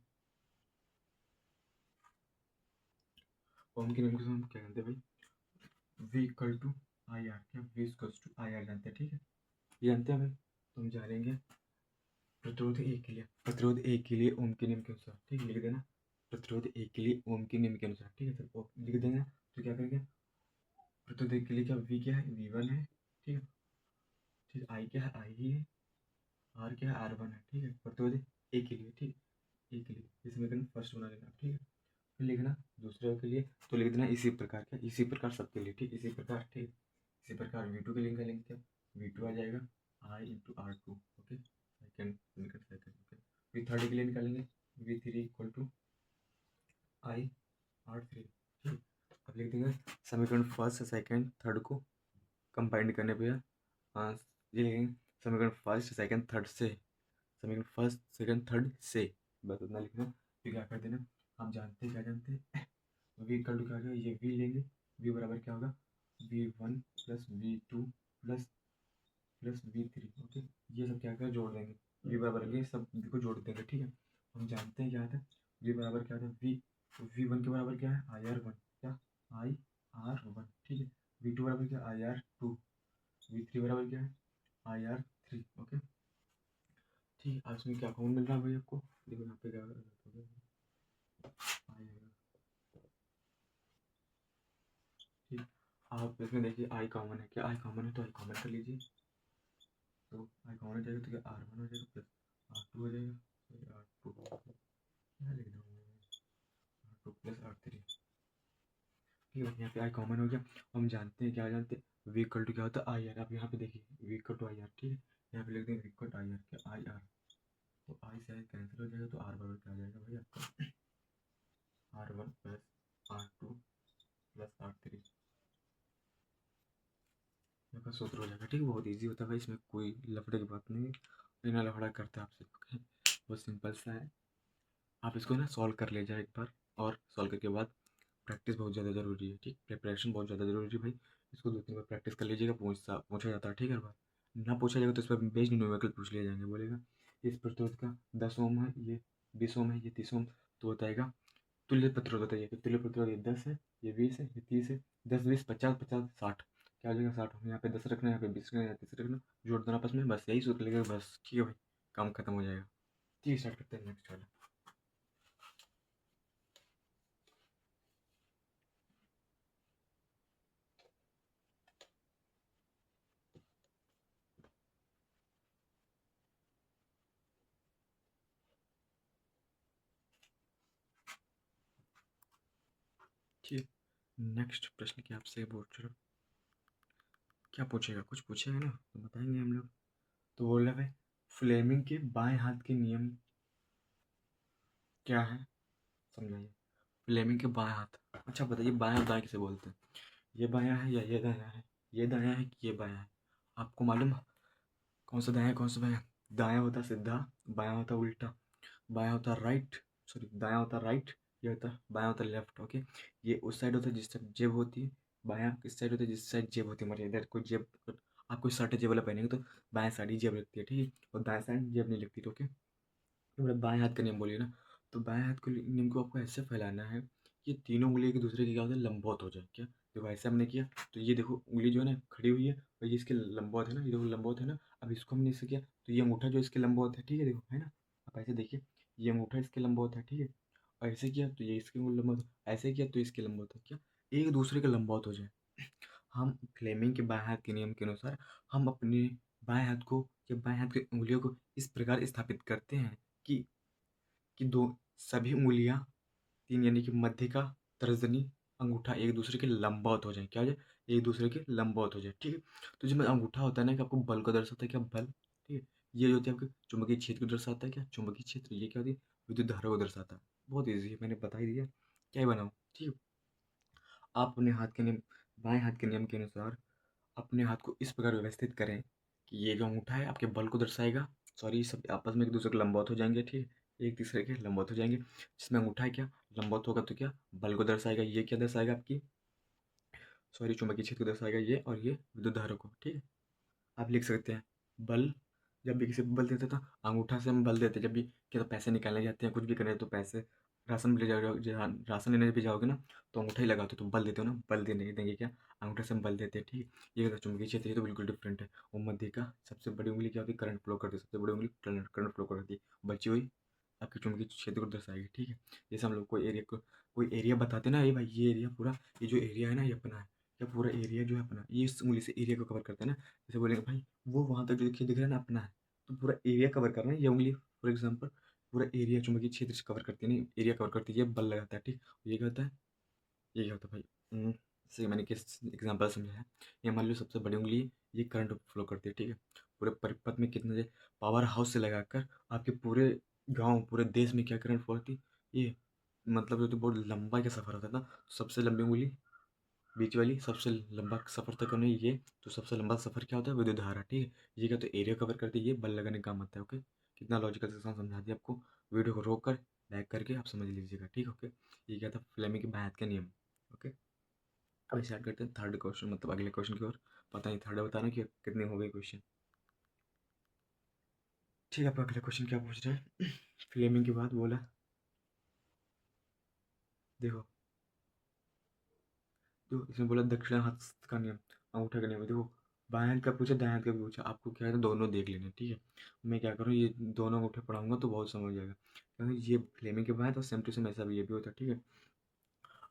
ओम के नियम के अनुसार हम क्या जानते हैं भाई, V equal to I R, क्या V equal to I R जानते हैं, ठीक है, ये जानते हैं भाई। तो हम जानेंगे प्रतिरोध एक के लिए, प्रतिरोध एक के लिए ओम के नियम के अनुसार, ठीक है, लिख देना, प्रतिरोध एक के लिए ओम के नियम के अनुसार, ठीक है, फिर लिख देंगे। तो क्या करेंगे, प्रतिरोध एक के लिए क्या V क्या है, V1 है, ठीक है, ठीक, I क्या है, I ही है, R क्या है, R1 है, ठीक है, प्रतिरोध एक के लिए, ठीक, एक के लिए, इस समीकरण फर्स्ट बना लेना, ठीक है, फिर लिखना दूसरे के लिए, तो लिख देना इसी प्रकार, क्या इसी प्रकार सबके लिए, ठीक, इसी प्रकार, ठीक, इसी प्रकार V2 के लिए निकालेंगे, क्या V2 आ जाएगा I into R2। Okay, second समीकरण, सेकेंड। ओके, फिर थर्ड के लिए निकालेंगे V3 equal to I R3, ठीक, अब लिख देंगे समीकरण फर्स्ट सेकेंड थर्ड को कंबाइंड करने पे, हाँ, ये लिखेंगे समीकरण फर्स्ट सेकेंड थर्ड से, समीकरण फर्स्ट सेकेंड थर्ड से, बस उतना लिखना। फिर क्या कर देना, हम जानते हैं, क्या जानते हैं, V इक्वल टू क्या होगा, ये V लेंगे, V बराबर क्या होगा, V1 plus V2 plus plus V3। Okay, ये सब क्या क्या जोड़ देंगे, V बराबर ये सब को जोड़ देंगे, ठीक है। हम जानते हैं क्या था, V बराबर क्या था, V1 के बराबर क्या है, IR1, क्या IR1, ठीक है, V2 बराबर क्या, IR2, V3 बराबर क्या है, IR3। ओके, ठीक है, आज में क्या कॉमन मिल रहा है भाई आपको, देखो यहाँ पे क्या आएगा, ठीक, आप इसमें देखिए आई कॉमन है, क्या आई कॉमन है, तो आई कॉमन कर लीजिए, तो आई कॉमन हो जाएगा, तो क्या R1 हो जाएगा प्लस R2 हो जाएगा, R2 क्या लिखना है, R2 प्लस R3, ठीक है, यहाँ पे आई कॉमन हो गया। हम जानते हैं, क्या जानते हैं, V इक्वल टू क्या होता है, आई आर, आप यहाँ पे देखिए V equal to I R, ठीक है, यहाँ पे लिख देंगे V equal to I R, क्या आई आर, तो आई से आई कैंसिल हो जाएगा, तो R बराबर क्या आ जाएगा भाई आपका, R1 plus R2 plus R3 का सूत्र हो जाएगा, ठीक है, बहुत ईजी होता है भाई, इसमें कोई लफड़े की बात नहीं है, बिना लफड़ा करते आपसे, ओके, बहुत सिंपल सा है। आप इसको ना सॉल्व कर ले जाए एक बार, और सॉल्व करने के बाद प्रैक्टिस बहुत ज़्यादा ज़रूरी है, ठीक, प्रिपरेशन बहुत ज़्यादा ज़रूरी है भाई, इसको 2-3 बार प्रैक्टिस कर लीजिएगा, पूछा जाता है, ठीक है, हर बार ना पूछा जाएगा तो इस पर बेस्ड न्यूमेरिकल पूछ लिया जाएंगे, बोलेगा इस प्रतिरोध का 10 ओम है, ये 20 ओम है, ये 30 ओम, तो बताएगा तुल्य प्रतिरोध, बताइए कि तुल्य प्रतिरोध, ये 10 है, ये 20 है, ये 30 है, 10 20 50 50 60, क्या हो जाएगा 60, हम यहाँ पे 10 रखना है, यहाँ पे 20 रखना है, यहाँ 30 रखना, जोड़ देना आपस में, बस यही सूत्र लेगा, बस ठीक है भाई, काम खत्म हो जाएगा। ठीक, स्टार्ट करते हैं नेक्स्ट वाला। नेक्स्ट प्रश्न क्या आपसे पूछ रहा, क्या पूछेगा, कुछ पूछेगा ना तो बताएंगे हम लोग। तो बोल रहा है फ्लेमिंग के बाएं हाथ के नियम क्या है, समझाइए। फ्लेमिंग के बाएं हाथ, अच्छा बताइए बाएं और दाएं किसे बोलते हैं? ये बायां है या ये दायां है? ये दायां है कि ये बायां है? आपको मालूम है कौन सा दायां है कौन सा बायां है? दायां होता सीधा, बायां होता उल्टा, बायां होता राइट, सॉरी दायां होता राइट, ये होता बायां होता लेफ्ट। ओके, ये उस साइड होता है जिस साइड जेब होती है, बायां किस साइड होता है जिस साइड जेब होती है। मतलब इधर कोई जेब, आप कोई शर्ट जेब वाला पहनेंगे तो बाएं साइड ही जेब लगती है, ठीक है, और दाएं साइड जेब नहीं लगती। तो ओके, तो मतलब बाएं हाथ का नियम बोलिए ना, तो बाएं हाथ के नियम को आपको ऐसे फैलाना है कि तीनों उंगली एक दूसरे के क्या होता है, लंबवत हो जाए। क्या देखो ऐसे हमने किया, तो ये देखो उंगली जो है ना खड़ी हुई है और ये इसके लंबवत है ना, ये देखो लंबवत है ना। अब इसको हमने इससे किया तो ये अंगूठा जो इसके लंबवत है, ठीक है, देखो है ना। आप ऐसे देखिए, ये अंगूठा इसके लंबवत है, ठीक है, और ऐसे किया तो ये इसके लंबवत है, ऐसे किया तो इसके लंबवत है। क्या एक दूसरे के लंबवत हो जाए। हम फ्लेमिंग के बाएं हाथ के नियम के अनुसार हम अपने बाएं हाथ को या बाएं हाथ की उंगलियों को इस प्रकार स्थापित करते हैं कि दो सभी उंगलियां, तीन यानी कि मध्य का, तर्जनी, अंगूठा एक दूसरे के लंबवत हो जाए। क्या हो जाए? एक दूसरे के लंबवत हो जाए, ठीक है। तो जिसमें अंगूठा होता है ना कि आपको बल को दर्शाता है, क्या बल, ठीक है। ये जो होती है आपके चुंबकीय क्षेत्र को दर्शाता है, क्या चुंबकीय क्षेत्र। ये क्या होती है? विद्युत धारा को दर्शाता है। बहुत ईजी है, मैंने बता ही दिया, क्या ही बनाऊँ, ठीक है। आप अपने हाथ के नियम, बाएं हाथ के नियम के अनुसार अपने हाथ को इस प्रकार व्यवस्थित करें कि ये जो अंगूठा है आपके बल को दर्शाएगा, सॉरी सब आपस में एक दूसरे के लंबवत हो जाएंगे, ठीक है, एक दूसरे के लंबवत हो जाएंगे। जिसमें अंगूठा है क्या लंबवत होगा तो क्या बल को दर्शाएगा, ये क्या दर्शाएगा आपकी, सॉरी चुंबकीय क्षेत्र को दर्शाएगा ये, और ये विद्युत धारा को, ठीक है। आप लिख सकते हैं बल, जब भी किसी को बल देते तो अंगूठा से हम बल देते, जब भी क्या तो पैसे निकालने जाते हैं कुछ भी करने तो पैसे, राशन भी ले जाओगे, राशन लेने भी जाओगे ना तो अंगूठा ही लगाते हो, तो बल देते हो ना, बल देने देंगे क्या, अंगूठा से हम बल देते हैं, ठीक है। ये चुंबकीय क्षेत्र, ये तो बिल्कुल डिफरेंट है। और मध्य का सबसे बड़ी उंगली क्या होती है, करंट फ्लो करती है, सबसे बड़ी उंगली करंट फ्लो करती है, बची हुई आपके चुंबकीय क्षेत्र को दर्शाएगी, ठीक है। जैसे हम लोग कोई एरिया बताते ना, ये भाई ये एरिया पूरा, ये जो एरिया है ना ये अपना है, या पूरा एरिया जो है अपना, ये इस उंगली से एरिया को कवर करते हैं ना। जैसे बोलेंगे भाई वो वहाँ तक जो देखिए दिख रहा है ना अपना है, तो पूरा एरिया कवर करना है ये उंगली, फॉर एग्जाम्पल पूरा एरिया चुंबकीय क्षेत्र से कवर करती है, नहीं एरिया कवर करती है, ये बल लगाता है, ठीक। ये क्या होता है, ये क्या होता है भाई, जैसे मैंने किस एग्जाम्पल समझाया, ये मान लो सबसे बड़ी उंगली है, ये करंट फ्लो करती है, ठीक है। पूरे परिपथ में कितने पावर हाउस से लगाकर आपके पूरे गांव पूरे देश में क्या करंट फ्लो होती है, ये मतलब ये तो बहुत लंबा का सफर होता है ना। सबसे लंबी उंगली बीच वाली सबसे लंबा सफर तक करना ये, तो सबसे लंबा सफर क्या होता है, विद्युत धारा, ठीक है। ये क्या तो एरिया कवर करती है, ये बल लगाने का काम आता है, ओके। कितना लॉजिकल से समझा दिया आपको, वीडियो को रोक कर बैक करके आप समझ लीजिएगा, ठीक, ओके। ये क्या था फ्लेमिंग के बाएं हाथ का नियम, ओके। अब स्टार्ट करते हैं थर्ड क्वेश्चन, मतलब अगले क्वेश्चन की ओर। पता नहीं थर्ड बताना कि कितने हो गए क्वेश्चन, ठीक है। आप अगले क्वेश्चन क्या पूछ रहे हैं? फ्लेमिंग के बाद बोला, देखो तो इसमें बोला दक्षिण हस्त का नियम, अंगूठा का नियम। देखो बाएं हाथ का पूछा दाएं हाथ का भी पूछा, आपको क्या है तो दोनों देख लेना, ठीक है। मैं क्या करूँ, ये दोनों अंगूठे पढ़ाऊंगा तो बहुत समझ जाएगा, क्योंकि ये फ्लेमिंग के बाद और सेम टू सेम ऐसा भी ये भी होता है, ठीक है।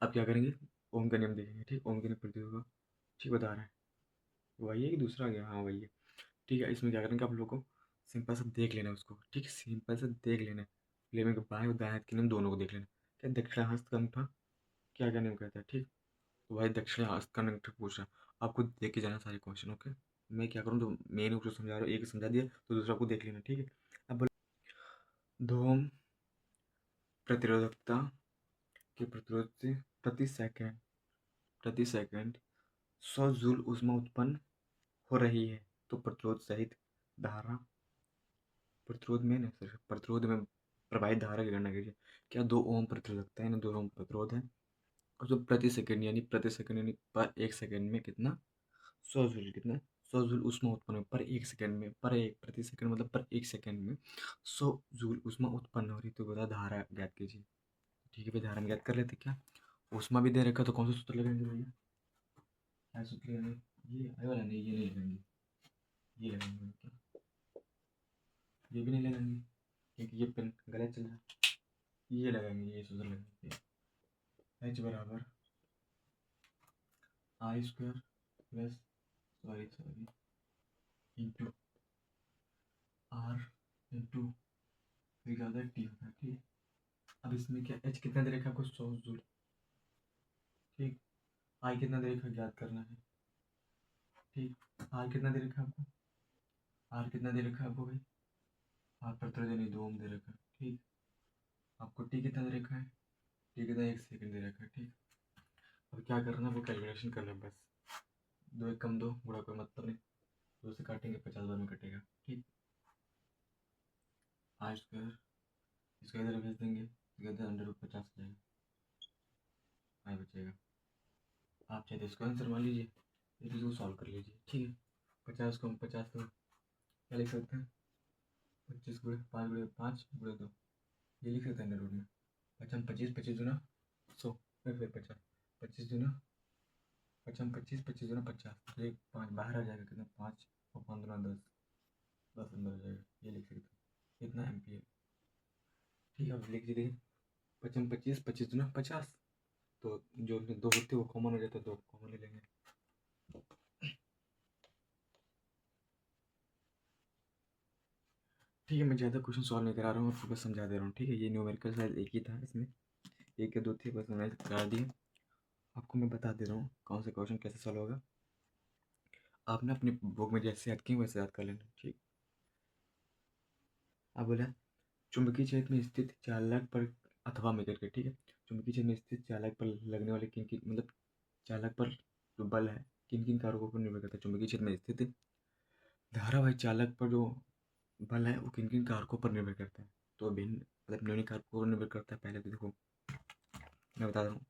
अब क्या करेंगे, ओम का नियम देखेंगे, ठीक, ओम के नियम प्रति होगा, ठीक बता रहा है, वही है कि दूसरा आ गया, हाँ वही है, ठीक है। इसमें क्या करेंगे आप लोग को सिंपल से देख लेना उसको, ठीक है, सिंपल से देख लेना। फ्लेमिंग के बाएं और दाएं हाथ के नियम दोनों को देख लेना। क्या दक्षिण हस्त का अंगूठा क्या क्या नियम कहता है, ठीक। तो भाई दक्षिण हस्त का अंगूठा पूछ रहा, आपको देख के जाना सारे क्वेश्चन, ओके। मैं क्या करूँ, तो मेन रूप से समझा रहा हूँ, एक समझा दिया तो दूसरा को देख लेना, ठीक है। अब बोलो धूम प्रतिरोधकता के प्रतिरोध से प्रति सेकंड 100 जूल ऊष्मा उत्पन्न हो रही है, तो प्रतिरोध सहित धारा, प्रतिरोध में ना सर, प्रतिरोध में प्रवाहित धारा की गणना कीजिए। क्या 2 ओम प्रतिरोधकता है ना, 2 ओम प्रतिरोध है, और जो प्रति सेकंड यानी पर एक सेकंड में कितना, 100 जूल, कितना 100 जूल ऊष्मा उत्पन्न पर एक सेकंड में, पर एक प्रति सेकंड मतलब पर एक सेकंड में 100 जूल ऊष्मा उत्पन्न हो रही, तो बता धारा ज्ञात कीजिए। ठीक है भाई, धारा हम ज्ञात कर लेते क्या, ऊष्मा भी दे रखा तो कौन सा सूत्र लगाएंगे भैया, क्या सूत्र लगाएंगे, ये वाला नहीं, ये नहीं लगाएंगे, ये लगाएंगे क्या, ये भी नहीं लगाएंगे क्योंकि ये पेन गलत चल रहा है, ये लगाएंगे, ये सूत्र लगाएंगे, एच बराबर I square plus, sorry into R into फिर क्या होता है टी होता है, ठीक। अब इसमें क्या एच कितना दे रखा है आपको, 100 जूल, ठीक। आई कितना दे रखा है ज्ञात करना है। ठीक, आर कितना दे रखा है आपको, आर कितना दे रखा है आपको भाई, आर प्रतिरोध नहीं 2 ओम दे रखा है। ठीक, आपको टी कितना दे रखा है, टी कितना 1 सेकंड दे रखा है। ठीक, अब क्या करना है वो कैलकुलेशन करना है बस। 2 1 कम 2 गुणा कोई मतलब नहीं, 2 से काटेंगे 50 बार में कटेगा। ठीक, आर स्क्वायर इसको इधर भेज देंगे, इधर अंडर 50 हो जाएगा, आई बचेगा। आप चाहे तो इसको आंसर मान लीजिए, इस चीज़ को सॉल्व कर लीजिए। ठीक है, 50 को हम 50 को क्या लिख सकते हैं, 25 गुणे 5 गुणे 5 गुणे 2, ये लिख सकते हैं अंडर रूट में। पचम 25 25 गुना 100, फिर 50 25 गुना 25 25 गुना 50, तो एक 5 बाहर आ जाएगा, कितना 5 और 15 10, 10 अंदर आ जाएगा, ये लिख सकते हैं इतना एम्पियर। ठीक है, अब लिख दीजिए 25 25 25 गुना 50, तो जो दो होते हैं वो कॉमन हो जाता है, 2 कॉमन ले लेंगे। ठीक है, मैं ज़्यादा क्वेश्चन सॉल्व नहीं करा रहा हूँ, आपको बस समझा दे रहा हूँ। ठीक है, ये न्यूमेरिकल शायद एक ही था इसमें, एक या दो थे, बस मैंने करा दिए। आपको मैं बता दे रहा हूँ कौन सा क्वेश्चन कैसे सॉल्व होगा। आप ना अपनी बुक में जैसे याद किए वैसे याद कर लेना। ठीक, आप बोला चुंबकीय क्षेत्र में स्थित चालक पर अथवा में करके। ठीक है, चुंबकीय क्षेत्र में स्थित चालक पर लगने वाले किन किन मतलब चालक पर जो बल है किन किन कारकों पर निर्भर करता है। चुंबकीय क्षेत्र में स्थित धारावाही चालक पर जो बल है वो किन किन कारकों पर निर्भर करता है, तो भिन्न मतलब निम्न कारकों पर निर्भर करता है। पहले तो देखो मैं बता रहा हूँ,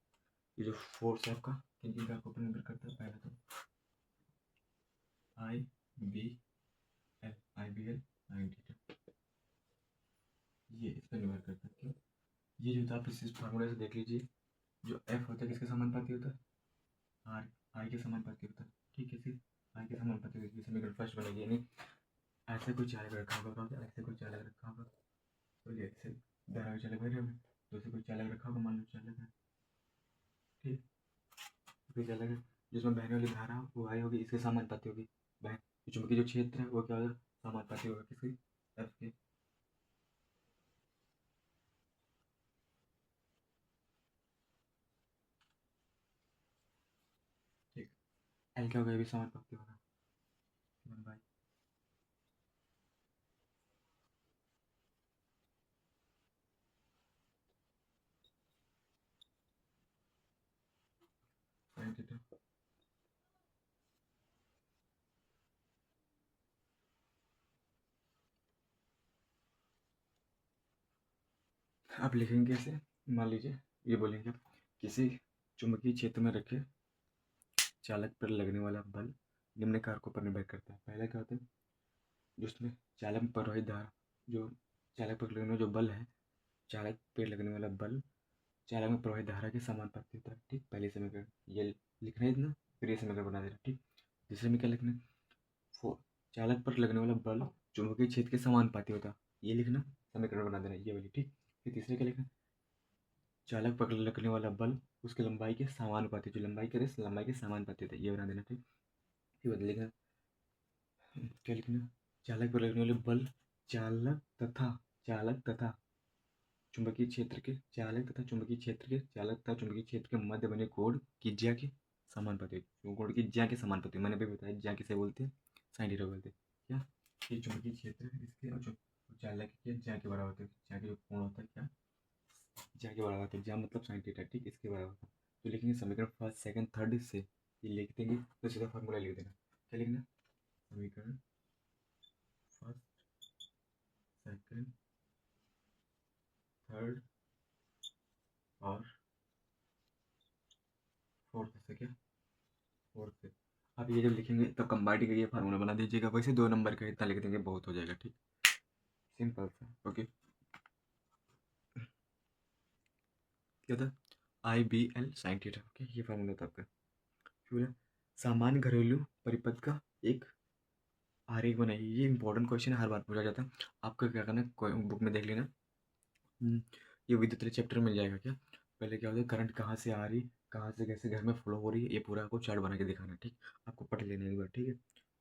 ये जो फोर्स है आपका किन किन कारकों पर निर्भर करता है। पहले तो आई बी एल, आई बी एल साइन थीटा, ये इस पर निर्भर करता है। क्यों, ये जो था आप इस फार्मूले से देख लीजिए, जो एफ होता है किसके समानुपाती होता है, आर आई के समानुपाती होता है। ठीक है, फिर आई के समानुपाती होती है, समीकरण फर्स्ट बनेगी, यानी ऐसे कोई चालक रखा होगा, ऐसे कोई चालक रखा होगा, तो ये ऐसे धारावी चालक भरे हमें, तो ऐसे कोई चालक रखा होगा, मान लो चालक है। ठीक, कोई चालक है जिसमें बहने वाली धारा वो आई होगी, इसके समानुपाती होगी। बहन चुंबकीय जो क्षेत्र है वो क्या होगा, समानुपाती होगा किसकी, एफ के। ठीक, एल क्या होगा, ये भी समानुपाती होगा, 1 बाई साइन थीटा। आप लिखेंगे कैसे, मान लीजिए ये बोलेंगे आप, किसी चुंबकीय क्षेत्र में रखे चालक पर लगने वाला बल निम्न कारकों पर निर्भर करता है। पहला क्या होता है, जो उसमें चालक में प्रवाहित धारा, जो चालक पर लगने वाला जो बल है, चालक पर लगने वाला बल चालक में प्रवाहित धारा के समानुपाती होता है। ठीक, पहले समीकरण ये लिखना है इतना, फिर ये समीकरण बना देना। ठीक, दूसरे में क्या लिखना है, चालक पर लगने वाला बल चुंबकीय क्षेत्र के समानुपाती होता है, ये लिखना, समीकरण बना देना ये वाली। ठीक, फिर तीसरे क्या लिखना, चालक पर लगने वाला बल उसकी लंबाई के समानुपाती, जो लंबाई करे लंबाई के समानुपाती होता है, ये बना देना। ठीक, फिर बाद लिखना, क्या लिखना, चालक पर लगने वाले बल चालक तथा चालक तथा चुंबकीय क्षेत्र के चालक तथा चुंबकीय क्षेत्र के चालक तथा चुंबकीय क्षेत्र के मध्य बने कोण की ज्या के समानुपाती, कोण की ज्या के समानुपाती, मैंने भी बताया ज्या किसे बोलते हैं, साइन थीटा बोलते हैं। क्या, ये चुंबकीय क्षेत्र है इसके और चालक के ज्या के बराबर होता है, ज्या के जो कोण होता है क्या, ज्या के बराबर होता है, ज्या मतलब साइन थीटा। ठीक, इसके बराबर होता है, तो लिखेंगे समीकरण फर्स्ट सेकंड थर्ड से ये लिख देंगे, तो सीधा फॉर्मूला लिख देना। क्या लिखना, समीकरण फर्स्ट सेकंड थर्ड और फोर्थ से, क्या फोर्थ से। आप ये जब लिखेंगे तो कंबाइंड करके फार्मूला बना दीजिएगा, वैसे 2 नंबर का इतना लिख देंगे बहुत हो जाएगा। ठीक, सिंपल सा। ओके, क्या था, I B L sine theta. Okay, ये फार्मूला था आपका। फिर बोला सामान्य घरेलू परिपथ का एक आरेख बनाइए, ये इंपॉर्टेंट क्वेश्चन है, हर बार पूछा जाता है। आपको क्या करना है, बुक में देख लेना। ये विद्युत चैप्टर मिल जाएगा क्या, पहले क्या होता है, करंट कहाँ से आ रही, कहाँ से कैसे घर में फ्लो हो रही है, ये पूरा आपको चार्ट बना के दिखाना। ठीक, आपको पढ़ लेना एक बार। ठीक है,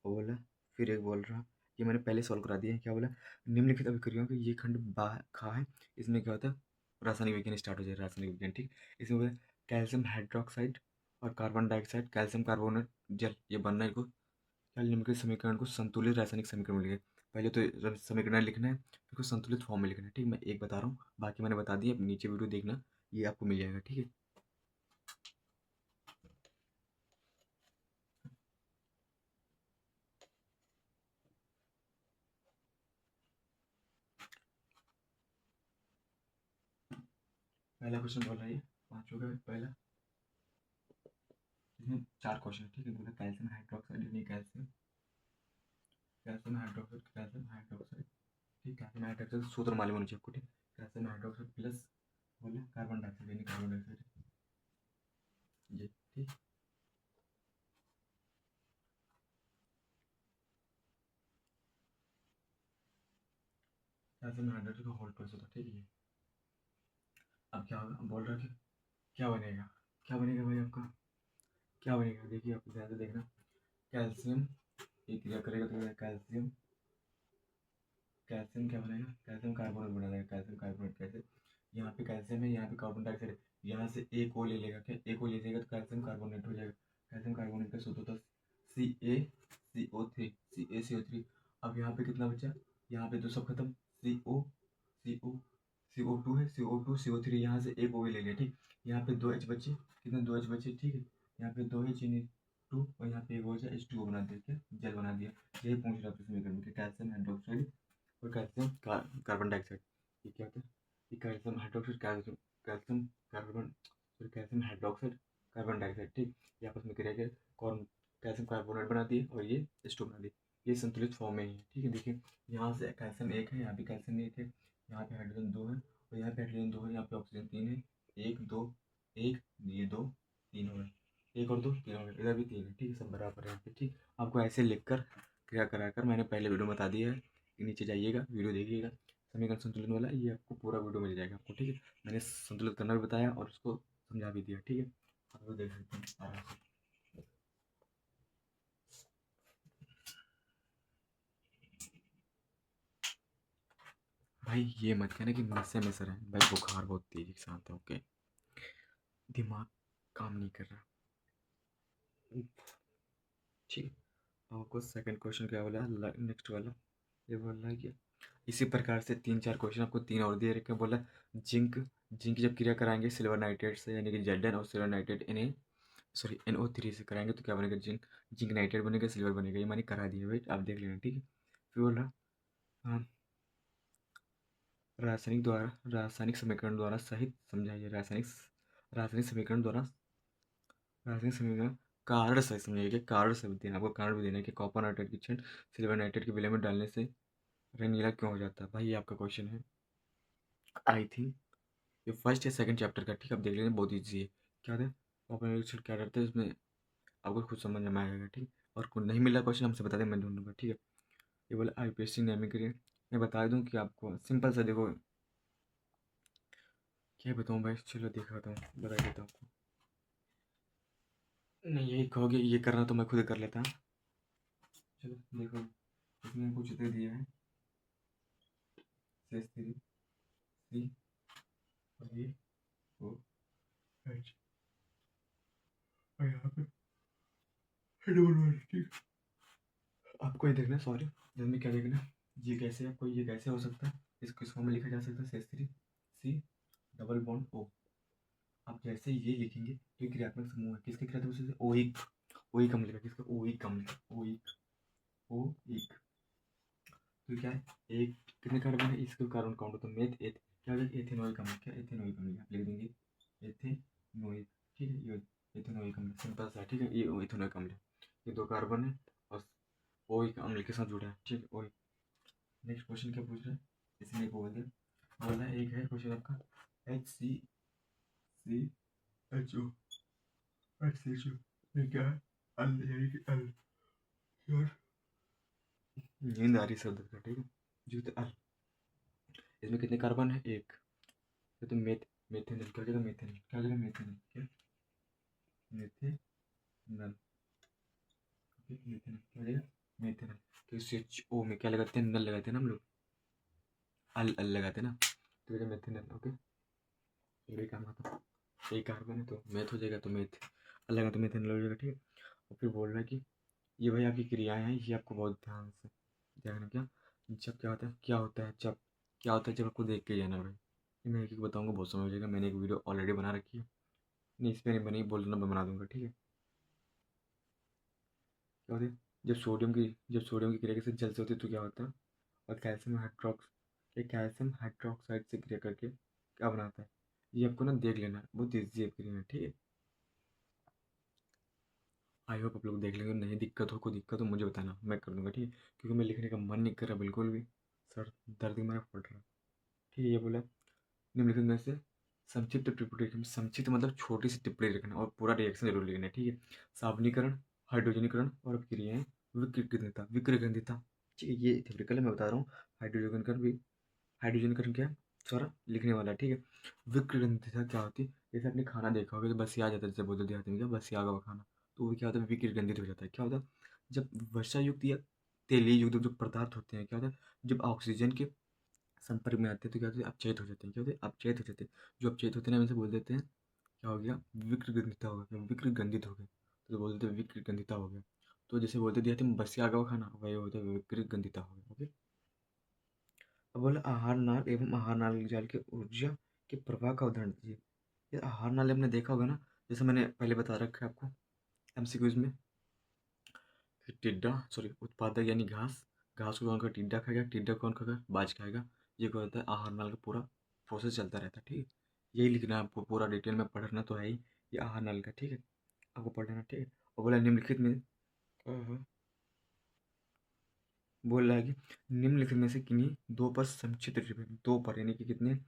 वो बोला, फिर एक बोल रहा, ये मैंने पहले सॉल्व करा दिया है। क्या बोला, निम्नलिखित अभिक्रियाओं की ये खंड बा खा है, इसमें क्या होता है, रासायनिक विज्ञान स्टार्ट हो जाए, रासायनिक विज्ञान। ठीक, इसमें बोला कैल्शियम हाइड्रोक्साइड और कार्बन डाइऑक्साइड, कैल्शियम कार्बोनेट, जल, ये बनना है। इनको क्या निम्नलिखित समीकरण को संतुलित रासायनिक समीकरण मिलेगा। पहले तो समीकरण लिखना है, फिर उसको संतुलित फॉर्म में लिखना है। ठीक, मैं एक बता रहा हूँ, बाकी मैंने बता दिया। नीचे वीडियो देखना, ये आपको मिल जाएगा। ठीक है, पहला क्वेश्चन बोल रहा है, 5 हो गया पहला। इसमें 4 क्वेश्चन। ठीक है, बोला कैल्शियम हाइड्रोक्साइड यानी calcium, calcium hydroxide, calcium hydroxide. ठीक, कैल्शियम हाइड्रोक्साइड सूत्र मालूम होना चाहिए आपको। ठीक, कैल्शियम हाइड्रोक्साइड प्लस बोले कार्बन डाइऑक्साइड यानी कार्बन डाइऑक्साइड, ये। ठीक, कैल्शियम हाइड्रोक्साइड का होल प्लस होता है। ठीक है, अब क्या होगा, बोल रहा है कि क्या बनेगा, क्या बनेगा भाई आपका, क्या बनेगा, देखिए आप ध्यान से देखना। कैल्शियम, ये क्रिया करेगा तो कैल्शियम, कैल्शियम क्या बनेगा, कैल्शियम कार्बोनेट बना देगा। कैल्शियम कार्बोनेट कैसे, यहाँ पे कैल्शियम है, यहाँ पे कार्बन डाइऑक्साइड है, यहाँ से एक ओ ले लेगा। क्या, एक ओ ले लेगा तो कैल्शियम कार्बोनेट हो जाएगा। कैल्शियम कार्बोनेट का सूत्र होता है CaCO3, CaCO3। अब यहाँ पे कितना बचा, यहाँ पे तो सब खत्म, CO, CO2 है, CO2 CO3, यहाँ से एक ओ ले लिया। ठीक, यहाँ पे 2H बचे, कितने 2H बचे। ठीक है, यहाँ पे 2H यानी 2, और यहाँ पे एक हो जाए H2O बना दिया। क्या, जल बना दिया। यही पूछ रहा था समीकरण में, कैल्शियम हाइड्रोक्साइड और कैल्शियम कार्बन डाइऑक्साइड, ये क्या होता है, ये calcium hydroxide, calcium calcium carbon, sorry calcium hydroxide carbon dioxide. ठीक, ये आपस में क्रिया के कौन कैल्शियम कार्बोनेट बना दिए और ये स्टोव बना दिए। ये संतुलित फॉर्म में ही है। ठीक है, देखिए यहाँ से कैल्शियम एक है, यहाँ पे कैल्शियम एक है, यहाँ पे हाइड्रोजन 2 है, और यहाँ पे हाइड्रोजन 2 है, यहाँ पे ऑक्सीजन 3 है। 1 2 1, ये 2 3 हो गए, 1 और 2 3 हो गए, इधर भी 3 है। ठीक है, सब बराबर है यहाँ पे। ठीक, आपको ऐसे लिखकर क्रिया कराकर मैंने पहले वीडियो में बता दिया है। नीचे जाइएगा, वीडियो देखिएगा, समीकरण संतुलन वाला, ये आपको पूरा वीडियो मिल जाएगा आपको। ठीक है, मैंने संतुलित करना भी बताया और उसको समझा भी दिया। ठीक है, आप वो देख सकते हैं आराम से। भाई ये मत कहना कि नशे में सर है, भाई बुखार बहुत तेजी के साथ है। ओके, दिमाग काम नहीं कर रहा। ठीक, आपको सेकंड क्वेश्चन क्या बोला, नेक्स्ट वाला ये बोल रहा है कि इसी प्रकार से 3 4 क्वेश्चन आपको 3 और दे रखे। बोला जिंक, जिंक जब क्रिया कराएंगे सिल्वर नाइट्रेट से, यानी कि Zn और सिल्वर नाइट्रेट NO3 से कराएंगे तो क्या बनेगा, जिंक, जिंक नाइट्रेट बनेगा, सिल्वर बनेगा। ये मैंने करा दिया, वेट आप देख लेना। ठीक है, फिर बोल रहा हाँ, रासायनिक समीकरण द्वारा सहित समझाइए। रासायनिक समीकरण द्वारा, रासायनिक समीकरण कारण सहित समझाइए। कारण से भी देना, आपको कारण भी देना है कि कॉपर नाइट्रेट की क्षण सिल्वर नाइट्रेट के विलय में डालने से रंग नीला क्यों हो जाता है। भाई ये आपका क्वेश्चन है, आई थिंक ये फर्स्ट या सेकंड चैप्टर का। ठीक है, आप देख लेना, बहुत ईजी है। क्या था, कॉपर नाइट्रेट क्या करते हैं इसमें, आपको खुद समझ में आएगा। ठीक, और कोई नहीं मिला क्वेश्चन हमसे बता दें, मैं ढूंढूंगा। ठीक है, ये बोला IPSC नेमिंग के लिए मैं बता दूं कि आपको सिंपल सा देखो, क्या बताऊं भाई, चलो दिखाता हूँ, बता देता हूँ आपको। नहीं यही कहोगे, ये करना तो मैं खुद कर लेता। चलो देखो, इसमें कुछ चित्र दिया है, CH3 C, और ये OH, और यहाँ पे डबल बॉन्ड। ठीक, आपको ये देखना, सॉरी जल्दी क्या देखना, ये कैसे, आपको ये कैसे हो सकता है, इसको किस फॉर्म में लिखा जा सकता है, CH3C डबल बॉन्ड O। आप जैसे ये लिखेंगे तो ये क्रियात्मक समूह है, किसके क्रियात्मक समूह से, ओइक, ओइक अम्ल का, किसका, ओइक अम्ल, ओइक, ओइक। तो क्या है, एक कितने कार्बन है, इसके कार्बन काउंट होता है, मेथ एथ, क्या हो जाएगा, एथेनॉइक अम्ल। क्या, एथेनॉइक अम्ल आप लिख देंगे, एथेनॉइक। ठीक है, ये एथेनॉइक अम्ल सिंपल सा है। ठीक है, ये एथेनॉइक अम्ल है, ये 2 कार्बन है और ओइक अम्ल के साथ जुड़ा है। ठीक है, ओइक। नेक्स्ट क्वेश्चन क्या पूछ रहा है, इसमें बोल दिया, बोला एक है क्वेश्चन आपका HCCHO, HCHO ये क्या है, अल यानी कि अल, यार नींद आ रही शब्द का। ठीक है, जो तो अल, इसमें कितने कार्बन है, एक, ये तो मेथेनल, क्या हो जाएगा, मेथेनल, क्या हो जाएगा, मेथेनल, क्या, मेथेनल। ओके, मेथेनल क्या हो जाएगा, मेथेनल। तो CHO में क्या लगाते हैं, नल लगाते हैं ना हम लोग, अल अल लगाते हैं ना, तो ये मेथेनल। ओके, ये काम आता है, एक कार्बन है तो मेथ हो जाएगा, तो मेथ। अलग है तो मिथेनॉल हो जाएगा, ठीक है। और फिर बोल रहा है कि ये भाई आपकी क्रियाएं हैं, ये आपको बहुत ध्यान से देखना। क्या जब क्या होता है, क्या होता है जब, क्या होता है जब, आपको देख के जाना भाई। ये मैं एक एक बताऊंगा, बहुत समझ जाएगा। मैंने एक वीडियो ऑलरेडी बना रखी है, नहीं इस पर नहीं बनी, बोल देना मैं बना दूंगा, ठीक है। क्या होता है जब सोडियम की क्रिया किसी जल से होती है तो क्या होता है, और कैल्शियम हाइड्रोक्स, ये कैल्शियम हाइड्रोक्साइड से क्रिया करके क्या बनाता है, ये आपको ना देख लेना है, बहुत ईजी है क्रिया, ठीक है। आई होप आप लोग देख लेंगे, नहीं दिक्कत हो, कोई दिक्कत हो मुझे बताना, मैं कर दूंगा, ठीक है। क्योंकि मैं लिखने का मन नहीं कर रहा बिल्कुल भी, सर दर्द मेरा फट रहा है, ठीक है। ये बोला निम्नलिखित में से संक्षिप्त टिप्पणी लिखना, संक्षिप्त मतलब छोटी सी टिप्पणी लिखना, और पूरा रिएक्शन जरूर लिखना है, ठीक है। सावनीकरण, हाइड्रोजनीकरण और क्रियाएं, विकृतिता, विकृतिता, ठीक है। ये थियोरिकल मैं बता रहा हूँ। हाइड्रोजनीकरण भी, हाइड्रोजनीकरण क्या है, सारा लिखने वाला है, ठीक है। विकृतिता क्या होती है, जैसे आपने खाना देखा होगा तो बस आ जाता है, जैसे बोलते देहाती में क्या बस आ गया खाना, तो वो क्या होता है, विकृत हो जाता है। क्या होता है जब वर्षा युक्त या तेलीय युक्त जो पदार्थ होते हैं, क्या होता है जब ऑक्सीजन के संपर्क में आते हैं तो क्या होते हैं, अपचयित हो जाते हैं। क्या होते हैं, अपचयित हो जाते हैं। जो अपचयित होते हैं ना, हम इसे बोल देते हैं, क्या हो गया, विकृगंधिता हो गया, विकृगंधित हो गया, तो बोल देते हैं विकृगंधिता हो गया। तो जैसे बोलते देहाती में बस आ गया खाना, वही होता है विकृगंधिता हो गया, ओके। अब बोला आहार नाल एवं आहार नाल जाल के ऊर्जा के प्रवाह का उदाहरण दीजिए। ये आहार नाल आपने देखा होगा ना, जैसे मैंने पहले बता रखा है आपको एमसीक्यूज में, कि टिड्डा सॉरी उत्पादक यानी घास, घास को कौन खाएगा, टिड्डा खाएगा, टिड्डा कौन खाएगा, बाज खाएगा। ये क्या होता है, आहार नाल का पूरा प्रोसेस चलता रहता है, ठीक है। यही लिखना है आपको, पूरा डिटेल में पढ़ना तो है ही, ये आहार नाल का, ठीक है, आपको पढ़ लेना, ठीक है। और बोला निम्नलिखित में बोल रहा है कि निम्नलिखित में से किन्हीं दो पर संक्षिप्त टिप्पणी, दो पर यानी कि कितने,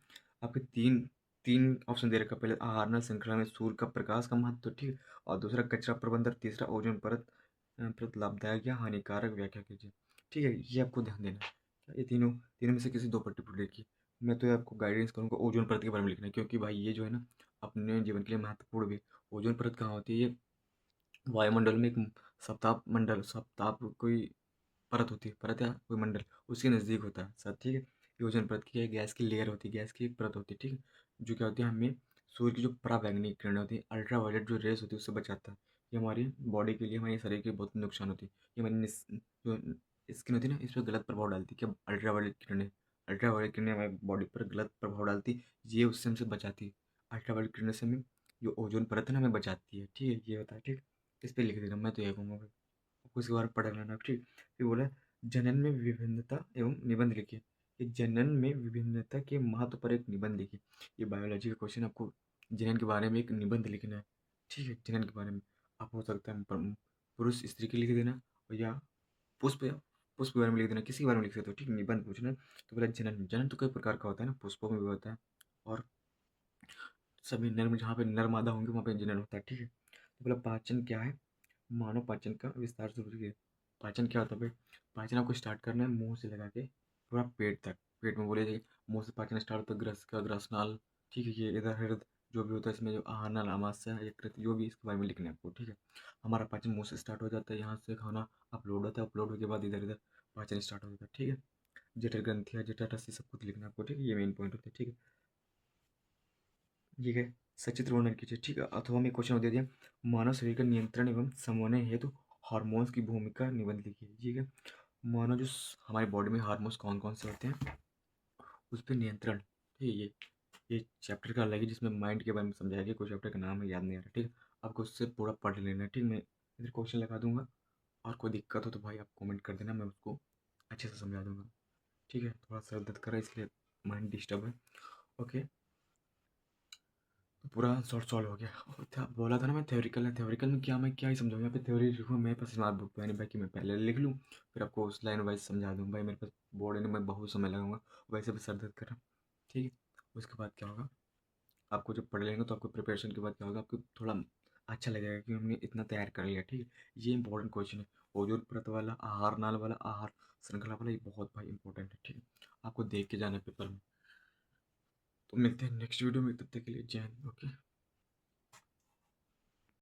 आपके तीन, तीन ऑप्शन दे रखा, पहले आहार नल श्रृंखला में सूर्य का प्रकाश का महत्व, ठीक है। और दूसरा कचरा प्रबंधन, तीसरा ओजोन परत परत लाभदायक या हानिकारक, व्याख्या कीजिए, ठीक है। ये आपको ध्यान देना है, ये तीनों, तीनों में से किसी दो पर टिप्पणी लिखिए। मैं तो ये आपको गाइडेंस करूँगा ओजोन परत के बारे में लिखना है, क्योंकि भाई ये जो है ना अपने जीवन के लिए महत्वपूर्ण भी। ओजोन परत कहाँ होती है, ये वायुमंडल में एक सप्ताह मंडल, सप्ताह कोई परत होती है, परत या कोई मंडल उसके नज़दीक होता है सर, ठीक है। ये ओजोन परत की क्या है, गैस की लेयर होती है, गैस की एक परत होती है, ठीक है। जो क्या होती है, हमें सूर्य की जो पराबैंगनी किरणें होती है, अल्ट्रावायलेट जो रेस होती है उससे बचाता है। ये हमारी बॉडी के लिए, हमारे शरीर के लिए बहुत नुकसान होती है। ये हमारी जो स्किन होती है ना, इस पर गलत प्रभाव डालती है, क्या अल्ट्रावायलेट किरणें, अल्ट्रावायलेट किरणें हमारी बॉडी पर गलत प्रभाव डालती है, ये उससे हमसे बचाती है। अल्ट्रावायलेट किरणें से हमें जो ओजोन परत है ना हमें बचाती है, ठीक है। ये होता है, ठीक। इस पर लिख देना, मैं तो ये कहूँगा भाई, आपको इसके बारे में पढ़ लेना, ठीक। फिर बोला जनन में विभिन्नता एवं निबंध लिखिए। ये जनन में विभिन्नता के महत्व पर एक निबंध लिखिए। ये बायोलॉजी का क्वेश्चन, आपको जनन के बारे में एक निबंध लिखना है, ठीक है। जनन के बारे में आप हो सकता है पुरुष स्त्री के लिख देना, और या पुष्प, या पुष्प के बारे में लिख देना, किसी के बारे में लिख सकते हो, ठीक। निबंध पूछना है। तो बोला जनन, जनन तो कई प्रकार का होता है ना, पुष्पों में भी होता है, और सभी नर में जहाँ पे नर मादा होंगे वहाँ पे जनन होता है, ठीक है। तो बोला पाचन क्या है, मानव पाचन का विस्तार से पूछिए। पाचन क्या होता है भाई, पाचन आपको स्टार्ट करना है मुंह से लगा के पूरा पेट तक, पेट में बोले जाइए, मुंह से पाचन स्टार्ट होता है, ग्रस का ग्रसनाल, ठीक है। ये इधर हृदय जो भी होता है इसमें, जो आहारनाल, आमाशय, यकृत, जो भी इसके बारे में लिखना है आपको, ठीक है। हमारा पाचन मुंह से स्टार्ट हो जाता है, यहाँ से खाना अपलोड होता है, अपलोड होने के बाद इधर इधर पाचन स्टार्ट हो जाता है, ठीक है। जठर ग्रंथियाँ, जठर रस्सी, सब कुछ लिखना है आपको, ठीक है। ये मेन पॉइंट होता है, ठीक है। ठीक है, सचित्र वर्णन कीजिए, ठीक है। अथवा में क्वेश्चन दे दिया, मानव शरीर का नियंत्रण एवं समन्वय हेतु हार्मोन्स की भूमिका निबंध लिखिए, ठीक है। मानव जो हमारी बॉडी में हार्मोन्स कौन कौन से होते हैं, उस पर नियंत्रण, ठीक है। ये चैप्टर का अलग है जिसमें माइंड के बारे में समझाया गया, कोई चैप्टर का नाम है याद नहीं आ रहा, ठीक है। आपको उससे पूरा पढ़ लेना है, ठीक। मैं इधर क्वेश्चन लगा दूंगा, और कोई दिक्कत हो तो भाई आप कमेंट कर देना, मैं उसको अच्छे से समझा दूंगा, ठीक है। थोड़ा सर दर्द कर रहा है इसलिए माइंड डिस्टर्ब है, ओके। तो पूरा शॉर्ट सॉल्व हो गया। और था बोला था ना मैं थ्योरिकल है, थ्योरिकल में क्या, मैं क्या ही समझाऊँ, यहाँ पे थ्योरी लिखूँ मेरे पास स्मार्ट बुक यानी भाई कि मैं पहले लिख लूँ, फिर आपको उस लाइन वाइज समझा दूँ भाई, मेरे पास बोर्ड है, मैं बहुत समय लगाऊंगा, वैसे भी सर दर्द कर रहा है, ठीक है। उसके बाद क्या होगा, आपको जब पढ़ लेंगे तो आपको प्रिपरेशन के बाद क्या होगा, आपको थोड़ा अच्छा लगेगा कि हमने इतना तैयार कर लिया, ठीक है। ये इंपॉर्टेंट क्वेश्चन है, ओजोन परत वाला, आहार नाल वाला, आहार श्रृंखला वाला, ये बहुत भाई इंपॉर्टेंट है, ठीक है। आपको देख के जाना है पेपर में। तो मिलते हैं नेक्स्ट वीडियो में, तब तक के लिए जय हिंद, ओके।